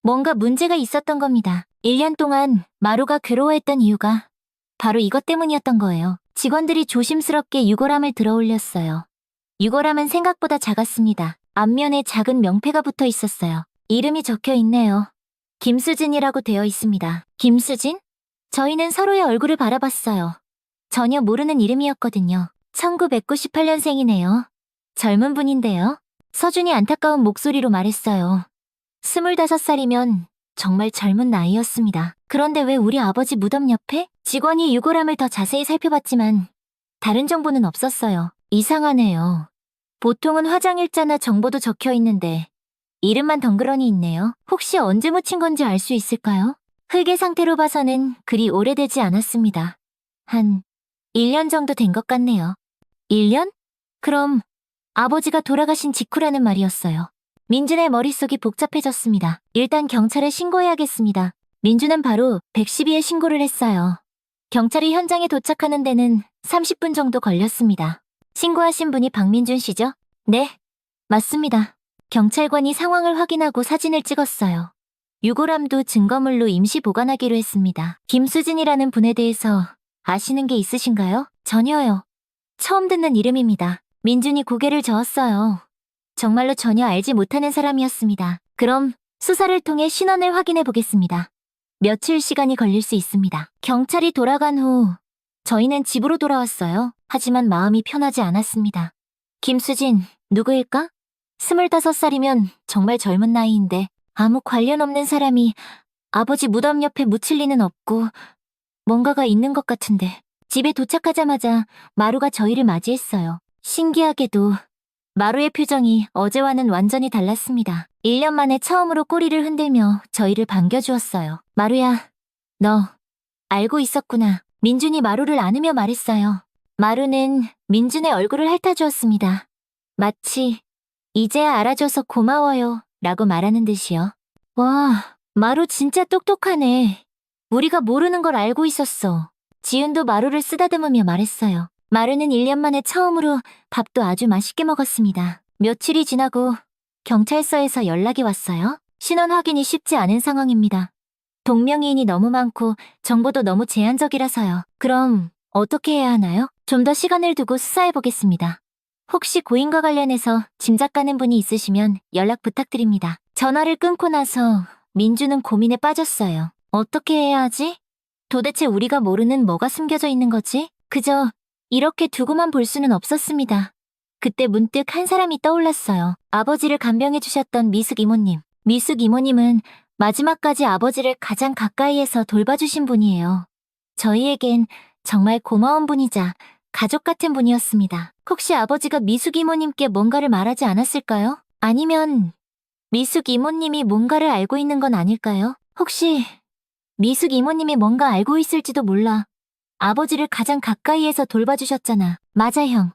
뭔가 문제가 있었던 겁니다. 1년 동안 마루가 괴로워했던 이유가 바로 이것 때문이었던 거예요. 직원들이 조심스럽게 유골함을 들어올렸어요. 유골함은 생각보다 작았습니다. 앞면에 작은 명패가 붙어 있었어요. 이름이 적혀 있네요. 김수진이라고 되어 있습니다. 김수진? 저희는 서로의 얼굴을 바라봤어요. 전혀 모르는 이름이었거든요. 1998년생이네요. 젊은 분인데요. 서준이 안타까운 목소리로 말했어요. 25살이면 정말 젊은 나이였습니다. 그런데 왜 우리 아버지 무덤 옆에? 직원이 유골함을 더 자세히 살펴봤지만 다른 정보는 없었어요. 이상하네요. 보통은 화장일자나 정보도 적혀 있는데 이름만 덩그러니 있네요. 혹시 언제 묻힌 건지 알 수 있을까요? 흙의 상태로 봐서는 그리 오래되지 않았습니다. 한 1년 정도 된 것 같네요. 1년? 그럼 아버지가 돌아가신 직후라는 말이었어요. 민준의 머릿속이 복잡해졌습니다. 일단 경찰에 신고해야겠습니다. 민준은 바로 112에 신고를 했어요. 경찰이 현장에 도착하는 데는 30분 정도 걸렸습니다. 신고하신 분이 박민준 씨죠? 네, 맞습니다. 경찰관이 상황을 확인하고 사진을 찍었어요. 유골함도 증거물로 임시 보관하기로 했습니다. 김수진이라는 분에 대해서 아시는 게 있으신가요? 전혀요. 처음 듣는 이름입니다. 민준이 고개를 저었어요. 정말로 전혀 알지 못하는 사람이었습니다. 그럼 수사를 통해 신원을 확인해 보겠습니다. 며칠 시간이 걸릴 수 있습니다. 경찰이 돌아간 후 저희는 집으로 돌아왔어요. 하지만 마음이 편하지 않았습니다. 김수진, 누구일까? 25살이면 정말 젊은 나이인데 아무 관련 없는 사람이 아버지 무덤 옆에 묻힐 리는 없고 뭔가가 있는 것 같은데. 집에 도착하자마자 마루가 저희를 맞이했어요. 신기하게도 마루의 표정이 어제와는 완전히 달랐습니다. 1년 만에 처음으로 꼬리를 흔들며 저희를 반겨주었어요. 마루야, 너 알고 있었구나. 민준이 마루를 안으며 말했어요. 마루는 민준의 얼굴을 핥아주었습니다. 마치 이제야 알아줘서 고마워요 라고 말하는 듯이요. 와, 마루 진짜 똑똑하네. 우리가 모르는 걸 알고 있었어. 지은도 마루를 쓰다듬으며 말했어요. 마루는 1년 만에 처음으로 밥도 아주 맛있게 먹었습니다. 며칠이 지나고 경찰서에서 연락이 왔어요. 신원 확인이 쉽지 않은 상황입니다. 동명이인이 너무 많고 정보도 너무 제한적이라서요. 그럼 어떻게 해야 하나요? 좀 더 시간을 두고 수사해보겠습니다. 혹시 고인과 관련해서 짐작 가는 분이 있으시면 연락 부탁드립니다. 전화를 끊고 나서 민주는 고민에 빠졌어요. 어떻게 해야 하지? 도대체 우리가 모르는 뭐가 숨겨져 있는 거지? 그저 이렇게 두고만 볼 수는 없었습니다. 그때 문득 한 사람이 떠올랐어요. 아버지를 간병해주셨던 미숙 이모님. 미숙 이모님은 마지막까지 아버지를 가장 가까이에서 돌봐주신 분이에요. 저희에겐 정말 고마운 분이자 가족 같은 분이었습니다. 혹시 아버지가 미숙 이모님께 뭔가를 말하지 않았을까요? 아니면 미숙 이모님이 뭔가를 알고 있는 건 아닐까요? 혹시 미숙 이모님이 뭔가 알고 있을지도 몰라. 아버지를 가장 가까이에서 돌봐주셨잖아. 맞아, 형.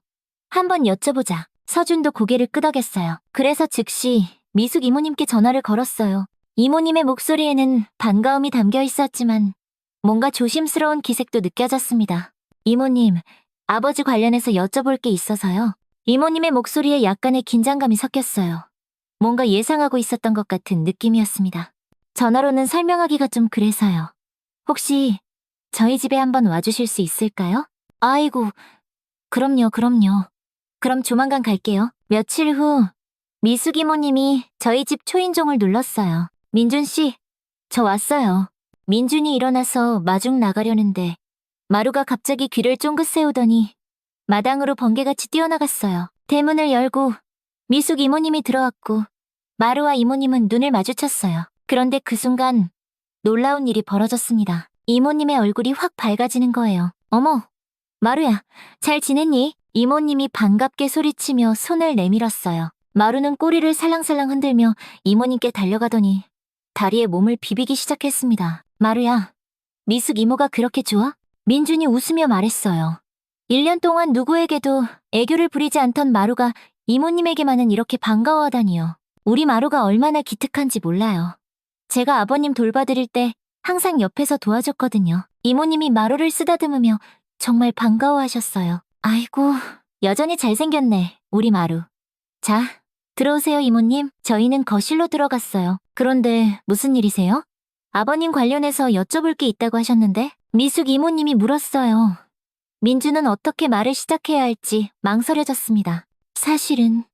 한번 여쭤보자. 서준도 고개를 끄덕였어요. 그래서 즉시 미숙 이모님께 전화를 걸었어요. 이모님의 목소리에는 반가움이 담겨 있었지만 뭔가 조심스러운 기색도 느껴졌습니다. 이모님, 아버지 관련해서 여쭤볼 게 있어서요. 이모님의 목소리에 약간의 긴장감이 섞였어요. 뭔가 예상하고 있었던 것 같은 느낌이었습니다. 전화로는 설명하기가 좀 그래서요. 혹시 저희 집에 한번 와주실 수 있을까요? 아이고, 그럼요. 그럼 조만간 갈게요. 며칠 후 미숙 이모님이 저희 집 초인종을 눌렀어요. 민준 씨, 저 왔어요. 민준이 일어나서 마중 나가려는데 마루가 갑자기 귀를 쫑긋 세우더니 마당으로 번개같이 뛰어나갔어요. 대문을 열고 미숙 이모님이 들어왔고 마루와 이모님은 눈을 마주쳤어요. 그런데 그 순간 놀라운 일이 벌어졌습니다. 이모님의 얼굴이 확 밝아지는 거예요. 어머, 마루야, 잘 지냈니? 이모님이 반갑게 소리치며 손을 내밀었어요. 마루는 꼬리를 살랑살랑 흔들며 이모님께 달려가더니 다리에 몸을 비비기 시작했습니다. 마루야, 미숙 이모가 그렇게 좋아? 민준이 웃으며 말했어요. 1년 동안 누구에게도 애교를 부리지 않던 마루가 이모님에게만은 이렇게 반가워하다니요. 우리 마루가 얼마나 기특한지 몰라요. 제가 아버님 돌봐드릴 때 항상 옆에서 도와줬거든요. 이모님이 마루를 쓰다듬으며 정말 반가워하셨어요. 아이고, 여전히 잘생겼네, 우리 마루. 자, 들어오세요, 이모님. 저희는 거실로 들어갔어요. 그런데 무슨 일이세요? 아버님 관련해서 여쭤볼 게 있다고 하셨는데? 미숙 이모님이 물었어요. 민주는 어떻게 말을 시작해야 할지 망설여졌습니다. 사실은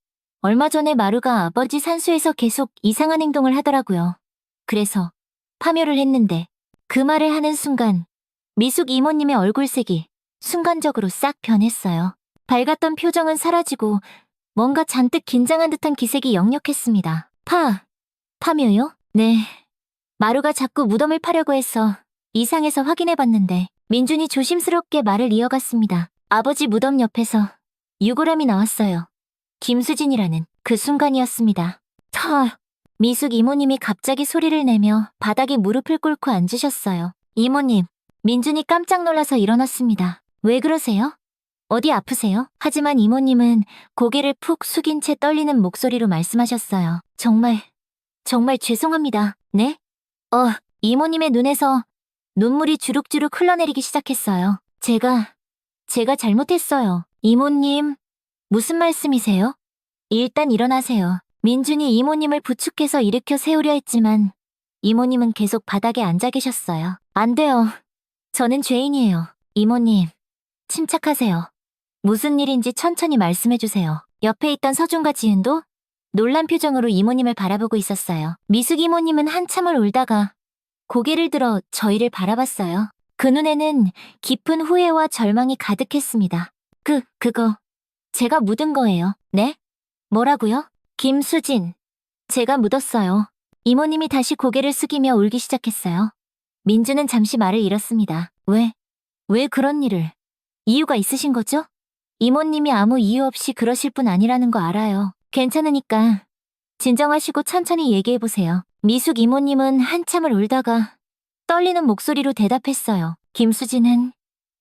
얼마 전에 마루가 아버지 산수에서 계속 이상한 행동을 하더라고요. 그래서 파묘를 했는데 그 말을 하는 순간 미숙 이모님의 얼굴색이 순간적으로 싹 변했어요. 밝았던 표정은 사라지고 뭔가 잔뜩 긴장한 듯한 기색이 역력했습니다. 파묘요? 네. 마루가 자꾸 무덤을 파려고 해서 이상해서 확인해봤는데 민준이 조심스럽게 말을 이어갔습니다. 아버지 무덤 옆에서 유골함이 나왔어요. 김수진이라는 그 순간이었습니다. 미숙 이모님이 갑자기 소리를 내며 바닥에 무릎을 꿇고 앉으셨어요. 이모님, 민준이 깜짝 놀라서 일어났습니다. 왜 그러세요? 어디 아프세요? 하지만 이모님은 고개를 푹 숙인 채 떨리는 목소리로 말씀하셨어요. 정말 죄송합니다. 네? 이모님의 눈에서 눈물이 주룩주룩 흘러내리기 시작했어요. 제가 잘못했어요. 이모님, 무슨 말씀이세요? 일단 일어나세요. 민준이 이모님을 부축해서 일으켜 세우려 했지만 이모님은 계속 바닥에 앉아 계셨어요. 안 돼요. 저는 죄인이에요. 이모님, 침착하세요. 무슨 일인지 천천히 말씀해주세요. 옆에 있던 서준과 지은도 놀란 표정으로 이모님을 바라보고 있었어요. 미숙 이모님은 한참을 울다가 고개를 들어 저희를 바라봤어요. 그 눈에는 깊은 후회와 절망이 가득했습니다. 그거 제가 묻은 거예요. 네? 뭐라고요? 김수진. 제가 묻었어요. 이모님이 다시 고개를 숙이며 울기 시작했어요. 민주는 잠시 말을 잃었습니다. 왜 그런 일을? 이유가 있으신 거죠? 이모님이 아무 이유 없이 그러실 분 아니라는 거 알아요. 괜찮으니까 진정하시고 천천히 얘기해보세요. 미숙 이모님은 한참을 울다가 떨리는 목소리로 대답했어요. 김수진은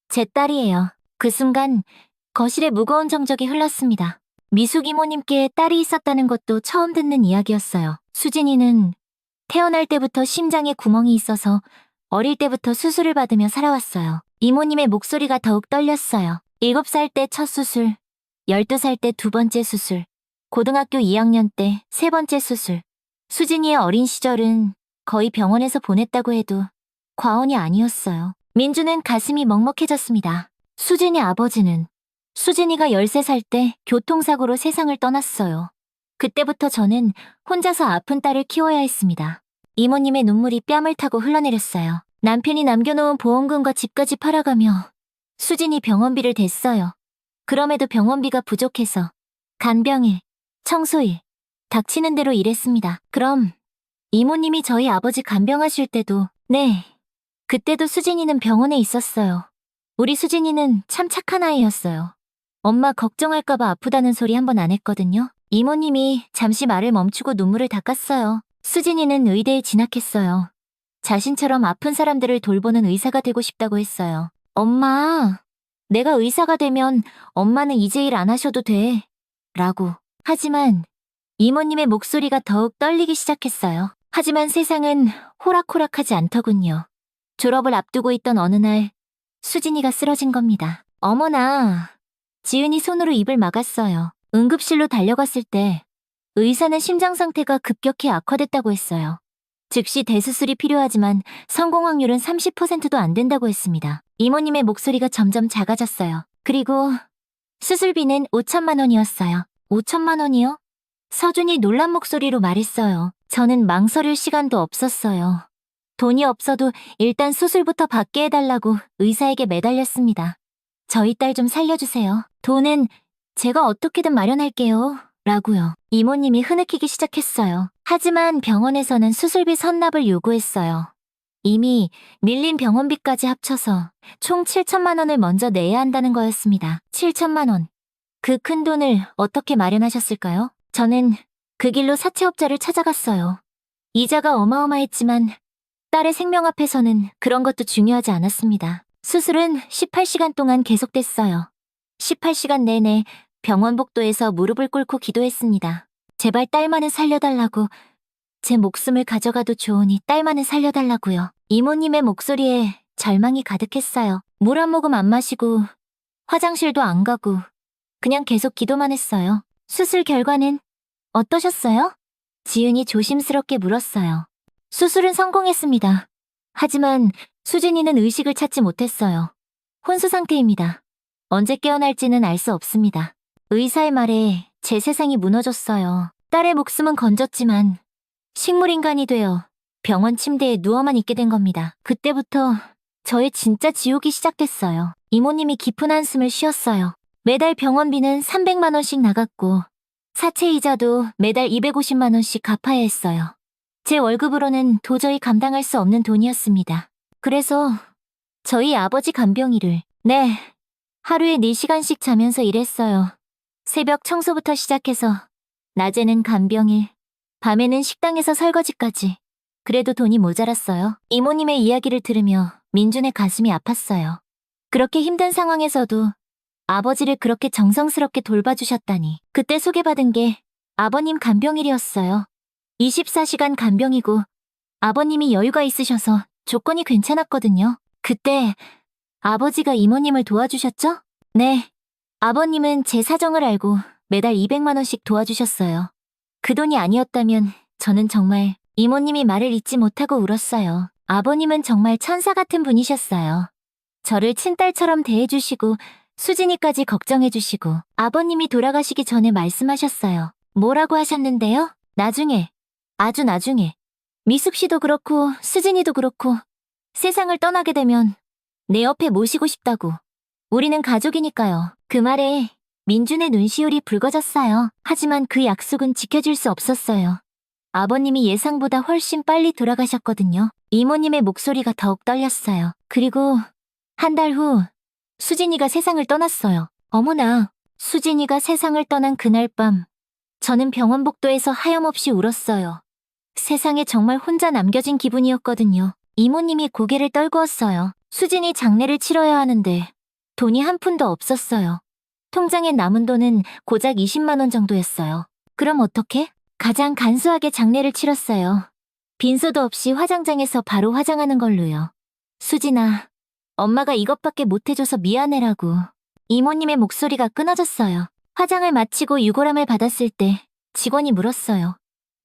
제 딸이에요. 그 순간 거실에 무거운 정적이 흘렀습니다. 미숙 이모님께 딸이 있었다는 것도 처음 듣는 이야기였어요. 수진이는 태어날 때부터 심장에 구멍이 있어서 어릴 때부터 수술을 받으며 살아왔어요. 이모님의 목소리가 더욱 떨렸어요. 7살 때 첫 수술, 12살 때 두 번째 수술, 고등학교 2학년 때 세 번째 수술. 수진이의 어린 시절은 거의 병원에서 보냈다고 해도 과언이 아니었어요. 민주는 가슴이 먹먹해졌습니다. 수진이 아버지는 수진이가 13살 때 교통사고로 세상을 떠났어요. 그때부터 저는 혼자서 아픈 딸을 키워야 했습니다. 이모님의 눈물이 뺨을 타고 흘러내렸어요. 남편이 남겨놓은 보험금과 집까지 팔아가며 수진이 병원비를 댔어요. 그럼에도 병원비가 부족해서 간병일, 청소일, 닥치는 대로 일했습니다. 그럼 이모님이 저희 아버지 간병하실 때도 네, 그때도 수진이는 병원에 있었어요. 우리 수진이는 참 착한 아이였어요. 엄마 걱정할까봐 아프다는 소리 한 번 안 했거든요. 이모님이 잠시 말을 멈추고 눈물을 닦았어요. 수진이는 의대에 진학했어요. 자신처럼 아픈 사람들을 돌보는 의사가 되고 싶다고 했어요. 엄마, 내가 의사가 되면 엄마는 이제 일 안 하셔도 돼. 라고. 하지만 이모님의 목소리가 더욱 떨리기 시작했어요. 하지만 세상은 호락호락하지 않더군요. 졸업을 앞두고 있던 어느 날 수진이가 쓰러진 겁니다. 어머나. 지은이 손으로 입을 막았어요. 응급실로 달려갔을 때 의사는 심장 상태가 급격히 악화됐다고 했어요. 즉시 대수술이 필요하지만 성공 확률은 30%도 안 된다고 했습니다. 이모님의 목소리가 점점 작아졌어요. 그리고 수술비는 5천만 원이었어요. 5천만 원이요? 서준이 놀란 목소리로 말했어요. 저는 망설일 시간도 없었어요. 돈이 없어도 일단 수술부터 받게 해달라고 의사에게 매달렸습니다. 저희 딸 좀 살려주세요. 돈은 제가 어떻게든 마련할게요. 라고요. 이모님이 흐느끼기 시작했어요. 하지만 병원에서는 수술비 선납을 요구했어요. 이미 밀린 병원비까지 합쳐서 총 7천만 원을 먼저 내야 한다는 거였습니다. 7천만 원. 그 큰 돈을 어떻게 마련하셨을까요? 저는 그 길로 사채업자를 찾아갔어요. 이자가 어마어마했지만 딸의 생명 앞에서는 그런 것도 중요하지 않았습니다. 수술은 18시간 동안 계속됐어요. 18시간 내내 병원 복도에서 무릎을 꿇고 기도했습니다. 제발 딸만은 살려달라고. 제 목숨을 가져가도 좋으니 딸만은 살려달라고요. 이모님의 목소리에 절망이 가득했어요. 물 한 모금 안 마시고 화장실도 안 가고 그냥 계속 기도만 했어요. 수술 결과는 어떠셨어요? 지은이 조심스럽게 물었어요. 수술은 성공했습니다. 하지만 수진이는 의식을 찾지 못했어요. 혼수 상태입니다. 언제 깨어날지는 알 수 없습니다. 의사의 말에 제 세상이 무너졌어요. 딸의 목숨은 건졌지만 식물인간이 되어 병원 침대에 누워만 있게 된 겁니다. 그때부터 저의 진짜 지옥이 시작됐어요. 이모님이 깊은 한숨을 쉬었어요. 매달 병원비는 300만 원씩 나갔고 사채 이자도 매달 250만 원씩 갚아야 했어요. 제 월급으로는 도저히 감당할 수 없는 돈이었습니다. 그래서 저희 아버지 간병일을 하루에 4시간씩 자면서 일했어요. 새벽 청소부터 시작해서 낮에는 간병일, 밤에는 식당에서 설거지까지. 그래도 돈이 모자랐어요. 이모님의 이야기를 들으며 민준의 가슴이 아팠어요. 그렇게 힘든 상황에서도 아버지를 그렇게 정성스럽게 돌봐주셨다니. 그때 소개받은 게 아버님 간병일이었어요. 24시간 간병이고 아버님이 여유가 있으셔서 조건이 괜찮았거든요. 그때 아버지가 이모님을 도와주셨죠? 네. 아버님은 제 사정을 알고 매달 200만 원씩 도와주셨어요. 그 돈이 아니었다면 저는 정말 이모님이 말을 잊지 못하고 울었어요. 아버님은 정말 천사 같은 분이셨어요. 저를 친딸처럼 대해주시고 수진이까지 걱정해주시고 아버님이 돌아가시기 전에 말씀하셨어요. 뭐라고 하셨는데요? 나중에, 아주 나중에 미숙 씨도 그렇고 수진이도 그렇고 세상을 떠나게 되면 내 옆에 모시고 싶다고. 우리는 가족이니까요. 그 말에 민준의 눈시울이 붉어졌어요. 하지만 그 약속은 지켜질 수 없었어요. 아버님이 예상보다 훨씬 빨리 돌아가셨거든요. 이모님의 목소리가 더욱 떨렸어요. 그리고 한 달 후 수진이가 세상을 떠났어요. 어머나, 수진이가 세상을 떠난 그날 밤 저는 병원 복도에서 하염없이 울었어요. 세상에 정말 혼자 남겨진 기분이었거든요. 이모님이 고개를 떨구었어요. 수진이 장례를 치러야 하는데 돈이 한 푼도 없었어요. 통장에 남은 돈은 고작 20만 원 정도였어요. 그럼 어떻게? 가장 간소하게 장례를 치렀어요. 빈소도 없이 화장장에서 바로 화장하는 걸로요. 수진아, 엄마가 이것밖에 못해줘서 미안해라고. 이모님의 목소리가 끊어졌어요. 화장을 마치고 유골함을 받았을 때 직원이 물었어요.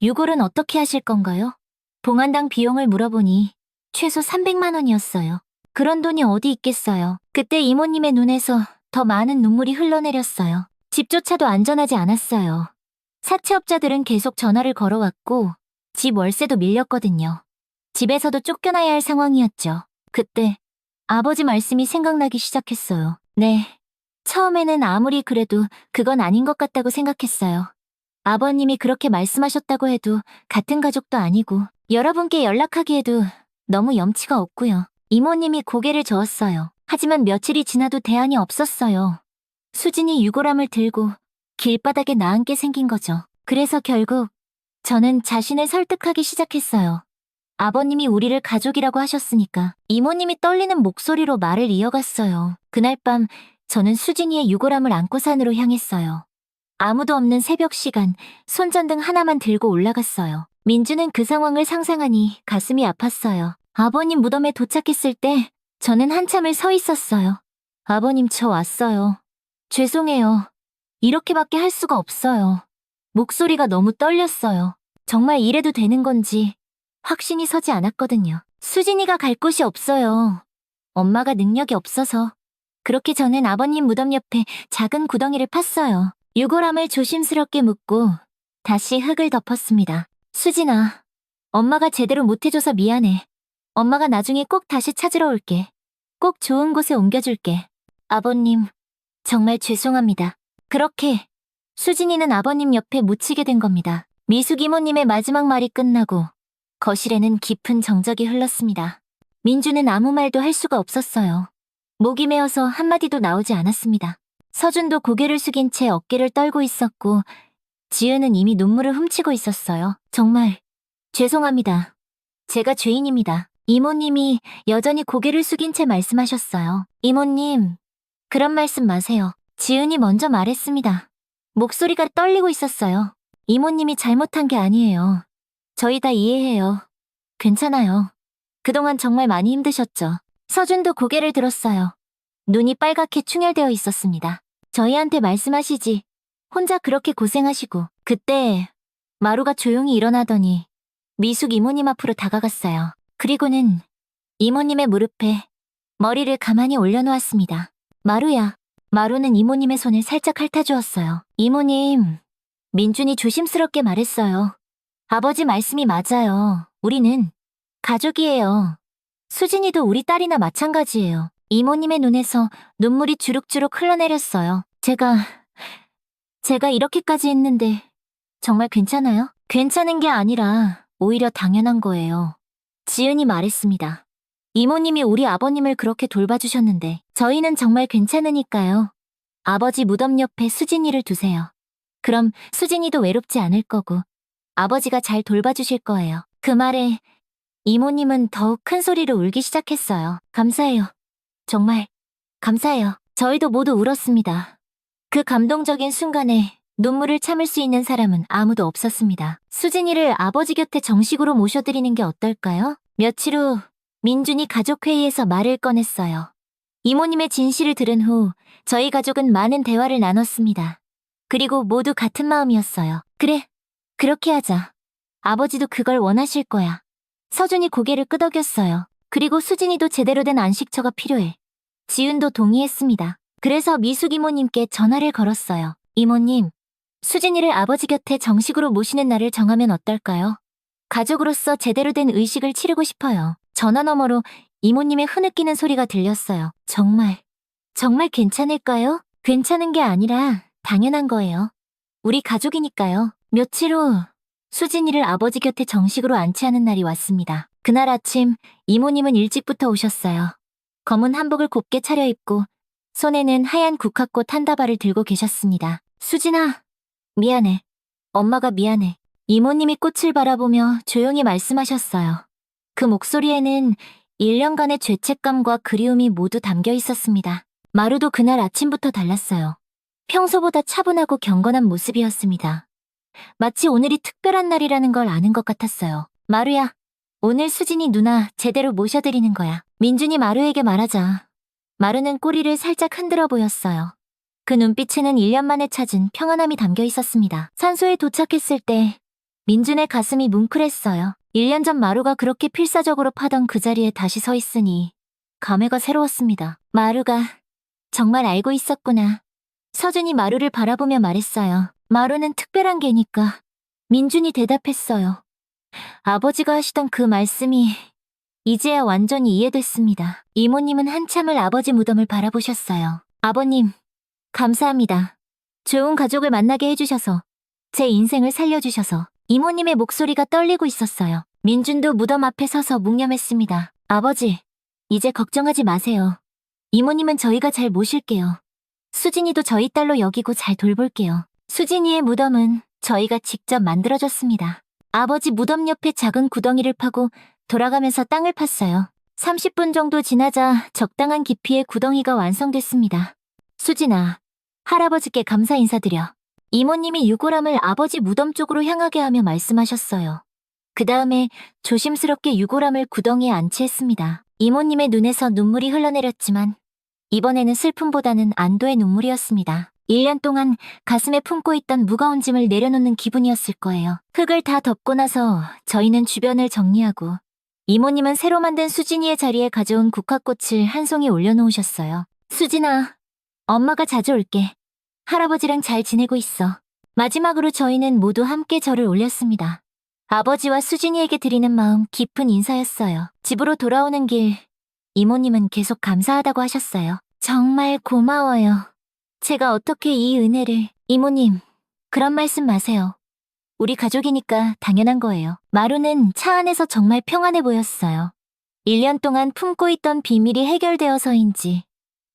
유골은 어떻게 하실 건가요? 봉안당 비용을 물어보니 최소 300만 원이었어요. 그런 돈이 어디 있겠어요. 그때 이모님의 눈에서 더 많은 눈물이 흘러내렸어요. 집조차도 안전하지 않았어요. 사채업자들은 계속 전화를 걸어왔고 집 월세도 밀렸거든요. 집에서도 쫓겨나야 할 상황이었죠. 그때 아버지 말씀이 생각나기 시작했어요. 네, 처음에는 아무리 그래도 그건 아닌 것 같다고 생각했어요. 아버님이 그렇게 말씀하셨다고 해도 같은 가족도 아니고 여러분께 연락하기에도 너무 염치가 없고요. 이모님이 고개를 저었어요. 하지만 며칠이 지나도 대안이 없었어요. 수진이 유골함을 들고 길바닥에 나앉게 생긴 거죠. 그래서 결국 저는 자신을 설득하기 시작했어요. 아버님이 우리를 가족이라고 하셨으니까. 이모님이 떨리는 목소리로 말을 이어갔어요. 그날 밤 저는 수진이의 유골함을 안고 산으로 향했어요. 아무도 없는 새벽 시간, 손전등 하나만 들고 올라갔어요. 민주는 그 상황을 상상하니 가슴이 아팠어요. 아버님 무덤에 도착했을 때 저는 한참을 서 있었어요. 아버님, 저 왔어요. 죄송해요. 이렇게밖에 할 수가 없어요. 목소리가 너무 떨렸어요. 정말 이래도 되는 건지 확신이 서지 않았거든요. 수진이가 갈 곳이 없어요. 엄마가 능력이 없어서. 그렇게 저는 아버님 무덤 옆에 작은 구덩이를 팠어요. 유골함을 조심스럽게 묶고 다시 흙을 덮었습니다. 수진아, 엄마가 제대로 못해줘서 미안해. 엄마가 나중에 꼭 다시 찾으러 올게. 꼭 좋은 곳에 옮겨줄게. 아버님, 정말 죄송합니다. 그렇게 수진이는 아버님 옆에 묻히게 된 겁니다. 미숙 이모님의 마지막 말이 끝나고 거실에는 깊은 정적이 흘렀습니다. 민주는 아무 말도 할 수가 없었어요. 목이 메어서 한마디도 나오지 않았습니다. 서준도 고개를 숙인 채 어깨를 떨고 있었고 지은은 이미 눈물을 훔치고 있었어요. 정말 죄송합니다. 제가 죄인입니다. 이모님이 여전히 고개를 숙인 채 말씀하셨어요. 이모님, 그런 말씀 마세요. 지은이 먼저 말했습니다. 목소리가 떨리고 있었어요. 이모님이 잘못한 게 아니에요. 저희 다 이해해요. 괜찮아요. 그동안 정말 많이 힘드셨죠. 서준도 고개를 들었어요. 눈이 빨갛게 충혈되어 있었습니다. 저희한테 말씀하시지. 혼자 그렇게 고생하시고. 그때 마루가 조용히 일어나더니 미숙 이모님 앞으로 다가갔어요. 그리고는 이모님의 무릎에 머리를 가만히 올려놓았습니다. 마루야. 마루는 이모님의 손을 살짝 핥아주었어요. 이모님, 민준이 조심스럽게 말했어요. 아버지 말씀이 맞아요. 우리는 가족이에요. 수진이도 우리 딸이나 마찬가지예요. 이모님의 눈에서 눈물이 주룩주룩 흘러내렸어요. 제가 이렇게까지 했는데 정말 괜찮아요? 괜찮은 게 아니라 오히려 당연한 거예요. 지은이 말했습니다. 이모님이 우리 아버님을 그렇게 돌봐주셨는데 저희는 정말 괜찮으니까요. 아버지 무덤 옆에 수진이를 두세요. 그럼 수진이도 외롭지 않을 거고 아버지가 잘 돌봐주실 거예요. 그 말에 이모님은 더욱 큰 소리로 울기 시작했어요. 감사해요. 정말 감사해요. 저희도 모두 울었습니다. 그 감동적인 순간에 눈물을 참을 수 있는 사람은 아무도 없었습니다. 수진이를 아버지 곁에 정식으로 모셔드리는 게 어떨까요? 며칠 후 민준이 가족회의에서 말을 꺼냈어요. 이모님의 진실을 들은 후 저희 가족은 많은 대화를 나눴습니다. 그리고 모두 같은 마음이었어요. 그래, 그렇게 하자. 아버지도 그걸 원하실 거야. 서준이 고개를 끄덕였어요. 그리고 수진이도 제대로 된 안식처가 필요해. 지은도 동의했습니다. 그래서 미숙 이모님께 전화를 걸었어요. 이모님, 수진이를 아버지 곁에 정식으로 모시는 날을 정하면 어떨까요? 가족으로서 제대로 된 의식을 치르고 싶어요. 전화 너머로 이모님의 흐느끼는 소리가 들렸어요. 정말 괜찮을까요? 괜찮은 게 아니라 당연한 거예요. 우리 가족이니까요. 며칠 후 수진이를 아버지 곁에 정식으로 안치하는 날이 왔습니다. 그날 아침 이모님은 일찍부터 오셨어요. 검은 한복을 곱게 차려입고 손에는 하얀 국화꽃 한 다발을 들고 계셨습니다. 수진아, 미안해. 엄마가 미안해. 이모님이 꽃을 바라보며 조용히 말씀하셨어요. 그 목소리에는 1년간의 죄책감과 그리움이 모두 담겨 있었습니다. 마루도 그날 아침부터 달랐어요. 평소보다 차분하고 경건한 모습이었습니다. 마치 오늘이 특별한 날이라는 걸 아는 것 같았어요. 마루야, 오늘 수진이 누나 제대로 모셔드리는 거야. 민준이 마루에게 말하자. 마루는 꼬리를 살짝 흔들어 보였어요. 그 눈빛에는 1년 만에 찾은 평안함이 담겨 있었습니다. 산소에 도착했을 때 민준의 가슴이 뭉클했어요. 1년 전 마루가 그렇게 필사적으로 파던 그 자리에 다시 서 있으니 감회가 새로웠습니다. 마루가 정말 알고 있었구나. 서준이 마루를 바라보며 말했어요. 마루는 특별한 개니까. 민준이 대답했어요. 아버지가 하시던 그 말씀이 이제야 완전히 이해됐습니다. 이모님은 한참을 아버지 무덤을 바라보셨어요. 아버님, 감사합니다. 좋은 가족을 만나게 해주셔서, 제 인생을 살려주셔서. 이모님의 목소리가 떨리고 있었어요. 민준도 무덤 앞에 서서 묵념했습니다. 아버지, 이제 걱정하지 마세요. 이모님은 저희가 잘 모실게요. 수진이도 저희 딸로 여기고 잘 돌볼게요. 수진이의 무덤은 저희가 직접 만들어줬습니다. 아버지 무덤 옆에 작은 구덩이를 파고 돌아가면서 땅을 팠어요. 30분 정도 지나자 적당한 깊이의 구덩이가 완성됐습니다. 수진아, 할아버지께 감사 인사드려. 이모님이 유골함을 아버지 무덤 쪽으로 향하게 하며 말씀하셨어요. 그 다음에 조심스럽게 유골함을 구덩이에 안치했습니다. 이모님의 눈에서 눈물이 흘러내렸지만 이번에는 슬픔보다는 안도의 눈물이었습니다. 1년 동안 가슴에 품고 있던 무거운 짐을 내려놓는 기분이었을 거예요. 흙을 다 덮고 나서 저희는 주변을 정리하고 이모님은 새로 만든 수진이의 자리에 가져온 국화꽃을 한 송이 올려놓으셨어요. 수진아, 엄마가 자주 올게. 할아버지랑 잘 지내고 있어. 마지막으로 저희는 모두 함께 절을 올렸습니다. 아버지와 수진이에게 드리는 마음 깊은 인사였어요. 집으로 돌아오는 길, 이모님은 계속 감사하다고 하셨어요. 정말 고마워요. 제가 어떻게 이 은혜를... 이모님, 그런 말씀 마세요. 우리 가족이니까 당연한 거예요. 마루는 차 안에서 정말 평안해 보였어요. 1년 동안 품고 있던 비밀이 해결되어서인지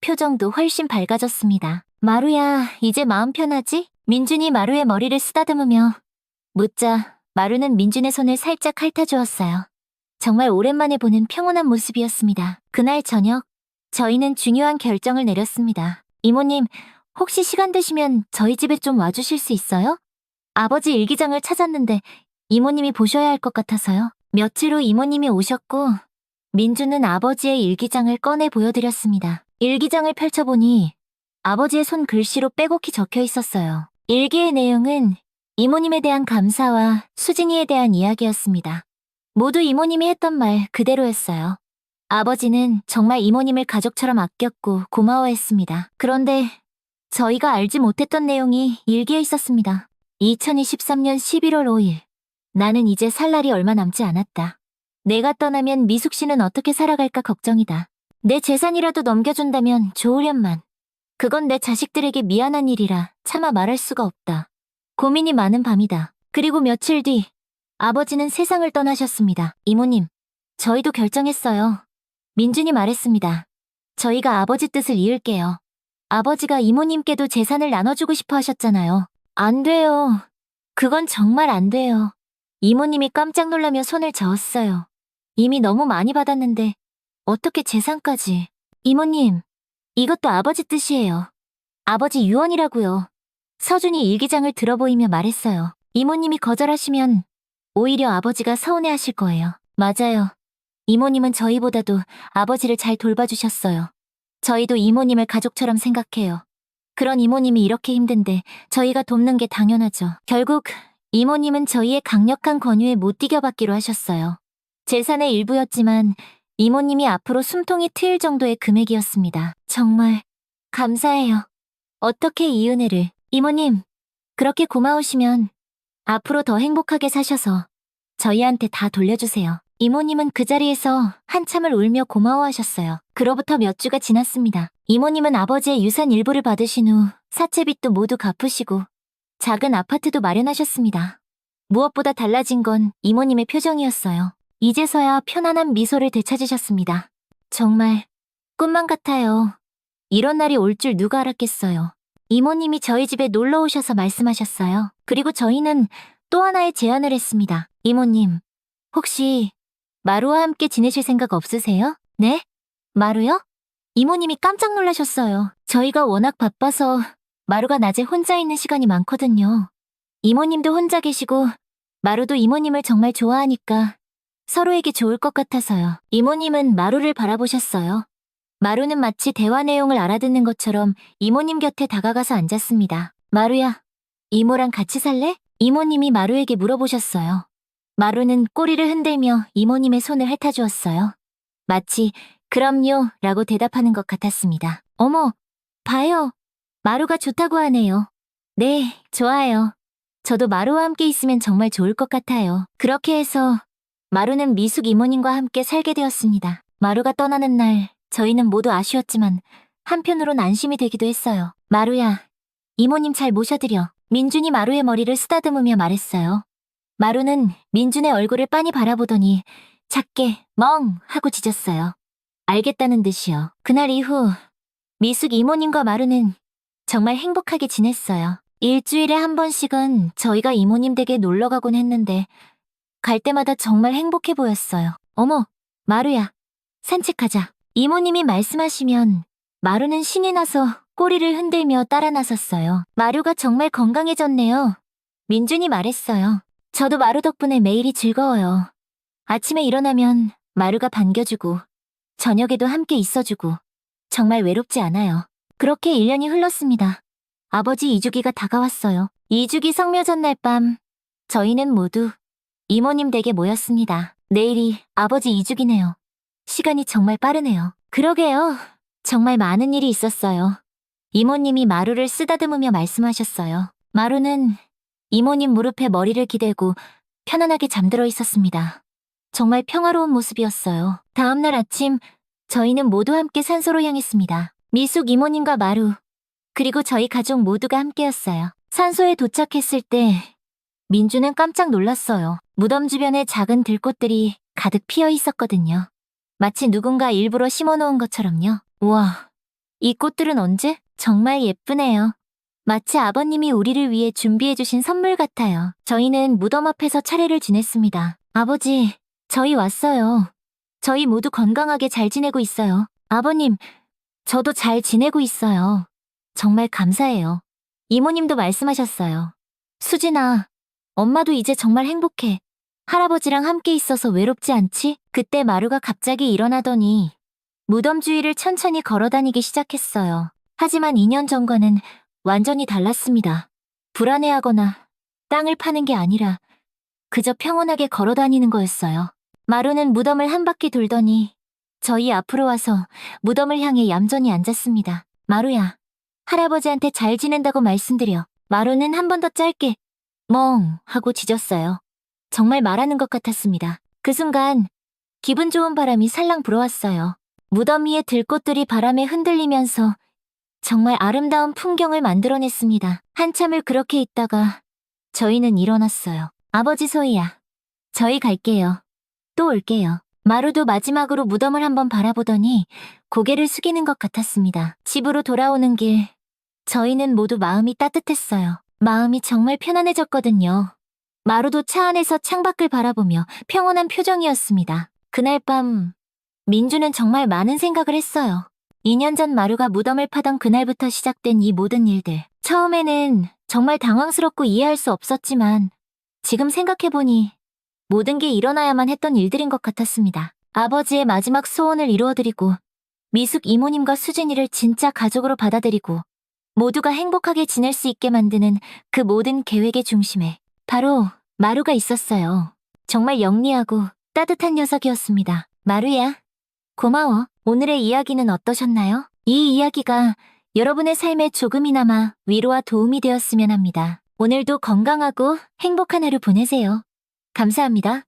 표정도 훨씬 밝아졌습니다. 마루야, 이제 마음 편하지? 민준이 마루의 머리를 쓰다듬으며 묻자 마루는 민준의 손을 살짝 핥아주었어요. 정말 오랜만에 보는 평온한 모습이었습니다. 그날 저녁, 저희는 중요한 결정을 내렸습니다. 이모님, 혹시 시간 되시면 저희 집에 좀 와주실 수 있어요? 아버지 일기장을 찾았는데 이모님이 보셔야 할 것 같아서요. 며칠 후 이모님이 오셨고 민준은 아버지의 일기장을 꺼내 보여드렸습니다. 일기장을 펼쳐보니 아버지의 손 글씨로 빼곡히 적혀 있었어요. 일기의 내용은 이모님에 대한 감사와 수진이에 대한 이야기였습니다. 모두 이모님이 했던 말 그대로였어요. 아버지는 정말 이모님을 가족처럼 아꼈고 고마워했습니다. 그런데 저희가 알지 못했던 내용이 일기에 있었습니다. 2023년 11월 5일. 나는 이제 살 날이 얼마 남지 않았다. 내가 떠나면 미숙 씨는 어떻게 살아갈까 걱정이다. 내 재산이라도 넘겨준다면 좋으련만. 그건 내 자식들에게 미안한 일이라 차마 말할 수가 없다. 고민이 많은 밤이다. 그리고 며칠 뒤 아버지는 세상을 떠나셨습니다. 이모님, 저희도 결정했어요. 민준이 말했습니다. 저희가 아버지 뜻을 이을게요. 아버지가 이모님께도 재산을 나눠주고 싶어 하셨잖아요. 안 돼요. 그건 정말 안 돼요. 이모님이 깜짝 놀라며 손을 저었어요. 이미 너무 많이 받았는데 어떻게 재산까지. 이모님, 이것도 아버지 뜻이에요. 아버지 유언이라고요. 서준이 일기장을 들어보이며 말했어요. 이모님이 거절하시면 오히려 아버지가 서운해하실 거예요. 맞아요. 이모님은 저희보다도 아버지를 잘 돌봐주셨어요. 저희도 이모님을 가족처럼 생각해요. 그런 이모님이 이렇게 힘든데 저희가 돕는 게 당연하죠. 결국 이모님은 저희의 강력한 권유에 못 이겨받기로 하셨어요. 재산의 일부였지만 이모님이 앞으로 숨통이 트일 정도의 금액이었습니다. 정말 감사해요. 어떻게 이 은혜를... 이모님, 그렇게 고마우시면 앞으로 더 행복하게 사셔서 저희한테 다 돌려주세요. 이모님은 그 자리에서 한참을 울며 고마워하셨어요. 그로부터 몇 주가 지났습니다. 이모님은 아버지의 유산 일부를 받으신 후 사채빚도 모두 갚으시고 작은 아파트도 마련하셨습니다. 무엇보다 달라진 건 이모님의 표정이었어요. 이제서야 편안한 미소를 되찾으셨습니다. 정말 꿈만 같아요. 이런 날이 올 줄 누가 알았겠어요. 이모님이 저희 집에 놀러 오셔서 말씀하셨어요. 그리고 저희는 또 하나의 제안을 했습니다. 이모님, 혹시 마루와 함께 지내실 생각 없으세요? 네? 마루요? 이모님이 깜짝 놀라셨어요. 저희가 워낙 바빠서 마루가 낮에 혼자 있는 시간이 많거든요. 이모님도 혼자 계시고 마루도 이모님을 정말 좋아하니까 서로에게 좋을 것 같아서요. 이모님은 마루를 바라보셨어요. 마루는 마치 대화 내용을 알아듣는 것처럼 이모님 곁에 다가가서 앉았습니다. 마루야, 이모랑 같이 살래? 이모님이 마루에게 물어보셨어요. 마루는 꼬리를 흔들며 이모님의 손을 핥아주었어요. 마치 그럼요 라고 대답하는 것 같았습니다. 어머, 봐요. 마루가 좋다고 하네요. 네, 좋아요. 저도 마루와 함께 있으면 정말 좋을 것 같아요. 그렇게 해서 마루는 미숙 이모님과 함께 살게 되었습니다. 마루가 떠나는 날 저희는 모두 아쉬웠지만 한편으론 안심이 되기도 했어요. 마루야, 이모님 잘 모셔드려. 민준이 마루의 머리를 쓰다듬으며 말했어요. 마루는 민준의 얼굴을 빤히 바라보더니 작게 멍 하고 짖었어요. 알겠다는 듯이요. 그날 이후 미숙 이모님과 마루는 정말 행복하게 지냈어요. 일주일에 한 번씩은 저희가 이모님 댁에 놀러 가곤 했는데 갈 때마다 정말 행복해 보였어요. 어머, 마루야, 산책하자. 이모님이 말씀하시면 마루는 신이 나서 꼬리를 흔들며 따라 나섰어요. 마루가 정말 건강해졌네요. 민준이 말했어요. 저도 마루 덕분에 매일이 즐거워요. 아침에 일어나면 마루가 반겨주고 저녁에도 함께 있어주고 정말 외롭지 않아요. 그렇게 1년이 흘렀습니다. 아버지 이주기가 다가왔어요. 이주기 성묘 전날 밤 저희는 모두 이모님 댁에 모였습니다. 내일이 아버지 이주기네요. 시간이 정말 빠르네요. 그러게요. 정말 많은 일이 있었어요. 이모님이 마루를 쓰다듬으며 말씀하셨어요. 마루는 이모님 무릎에 머리를 기대고 편안하게 잠들어 있었습니다. 정말 평화로운 모습이었어요. 다음날 아침 저희는 모두 함께 산소로 향했습니다. 미숙 이모님과 마루, 그리고 저희 가족 모두가 함께였어요. 산소에 도착했을 때 민주는 깜짝 놀랐어요. 무덤 주변에 작은 들꽃들이 가득 피어 있었거든요. 마치 누군가 일부러 심어놓은 것처럼요. 우와, 이 꽃들은 언제? 정말 예쁘네요. 마치 아버님이 우리를 위해 준비해주신 선물 같아요. 저희는 무덤 앞에서 차례를 지냈습니다. 아버지, 저희 왔어요. 저희 모두 건강하게 잘 지내고 있어요. 아버님, 저도 잘 지내고 있어요. 정말 감사해요. 이모님도 말씀하셨어요. 수진아, 엄마도 이제 정말 행복해. 할아버지랑 함께 있어서 외롭지 않지? 그때 마루가 갑자기 일어나더니 무덤 주위를 천천히 걸어다니기 시작했어요. 하지만 2년 전과는 완전히 달랐습니다. 불안해하거나 땅을 파는 게 아니라 그저 평온하게 걸어다니는 거였어요. 마루는 무덤을 한 바퀴 돌더니 저희 앞으로 와서 무덤을 향해 얌전히 앉았습니다. 마루야, 할아버지한테 잘 지낸다고 말씀드려. 마루는 한 번 더 짧게 멍 하고 짖었어요. 정말 말하는 것 같았습니다. 그 순간 기분 좋은 바람이 살랑 불어왔어요. 무덤 위의 들꽃들이 바람에 흔들리면서 정말 아름다운 풍경을 만들어냈습니다. 한참을 그렇게 있다가 저희는 일어났어요. 아버지 소희야, 저희 갈게요. 또 올게요. 마루도 마지막으로 무덤을 한번 바라보더니 고개를 숙이는 것 같았습니다. 집으로 돌아오는 길, 저희는 모두 마음이 따뜻했어요. 마음이 정말 편안해졌거든요. 마루도 차 안에서 창밖을 바라보며 평온한 표정이었습니다. 그날 밤, 민주는 정말 많은 생각을 했어요. 2년 전 마루가 무덤을 파던 그날부터 시작된 이 모든 일들. 처음에는 정말 당황스럽고 이해할 수 없었지만 지금 생각해보니 모든 게 일어나야만 했던 일들인 것 같았습니다. 아버지의 마지막 소원을 이루어드리고 미숙 이모님과 수진이를 진짜 가족으로 받아들이고 모두가 행복하게 지낼 수 있게 만드는 그 모든 계획의 중심에 바로 마루가 있었어요. 정말 영리하고 따뜻한 녀석이었습니다. 마루야, 고마워. 오늘의 이야기는 어떠셨나요? 이 이야기가 여러분의 삶에 조금이나마 위로와 도움이 되었으면 합니다. 오늘도 건강하고 행복한 하루 보내세요. 감사합니다.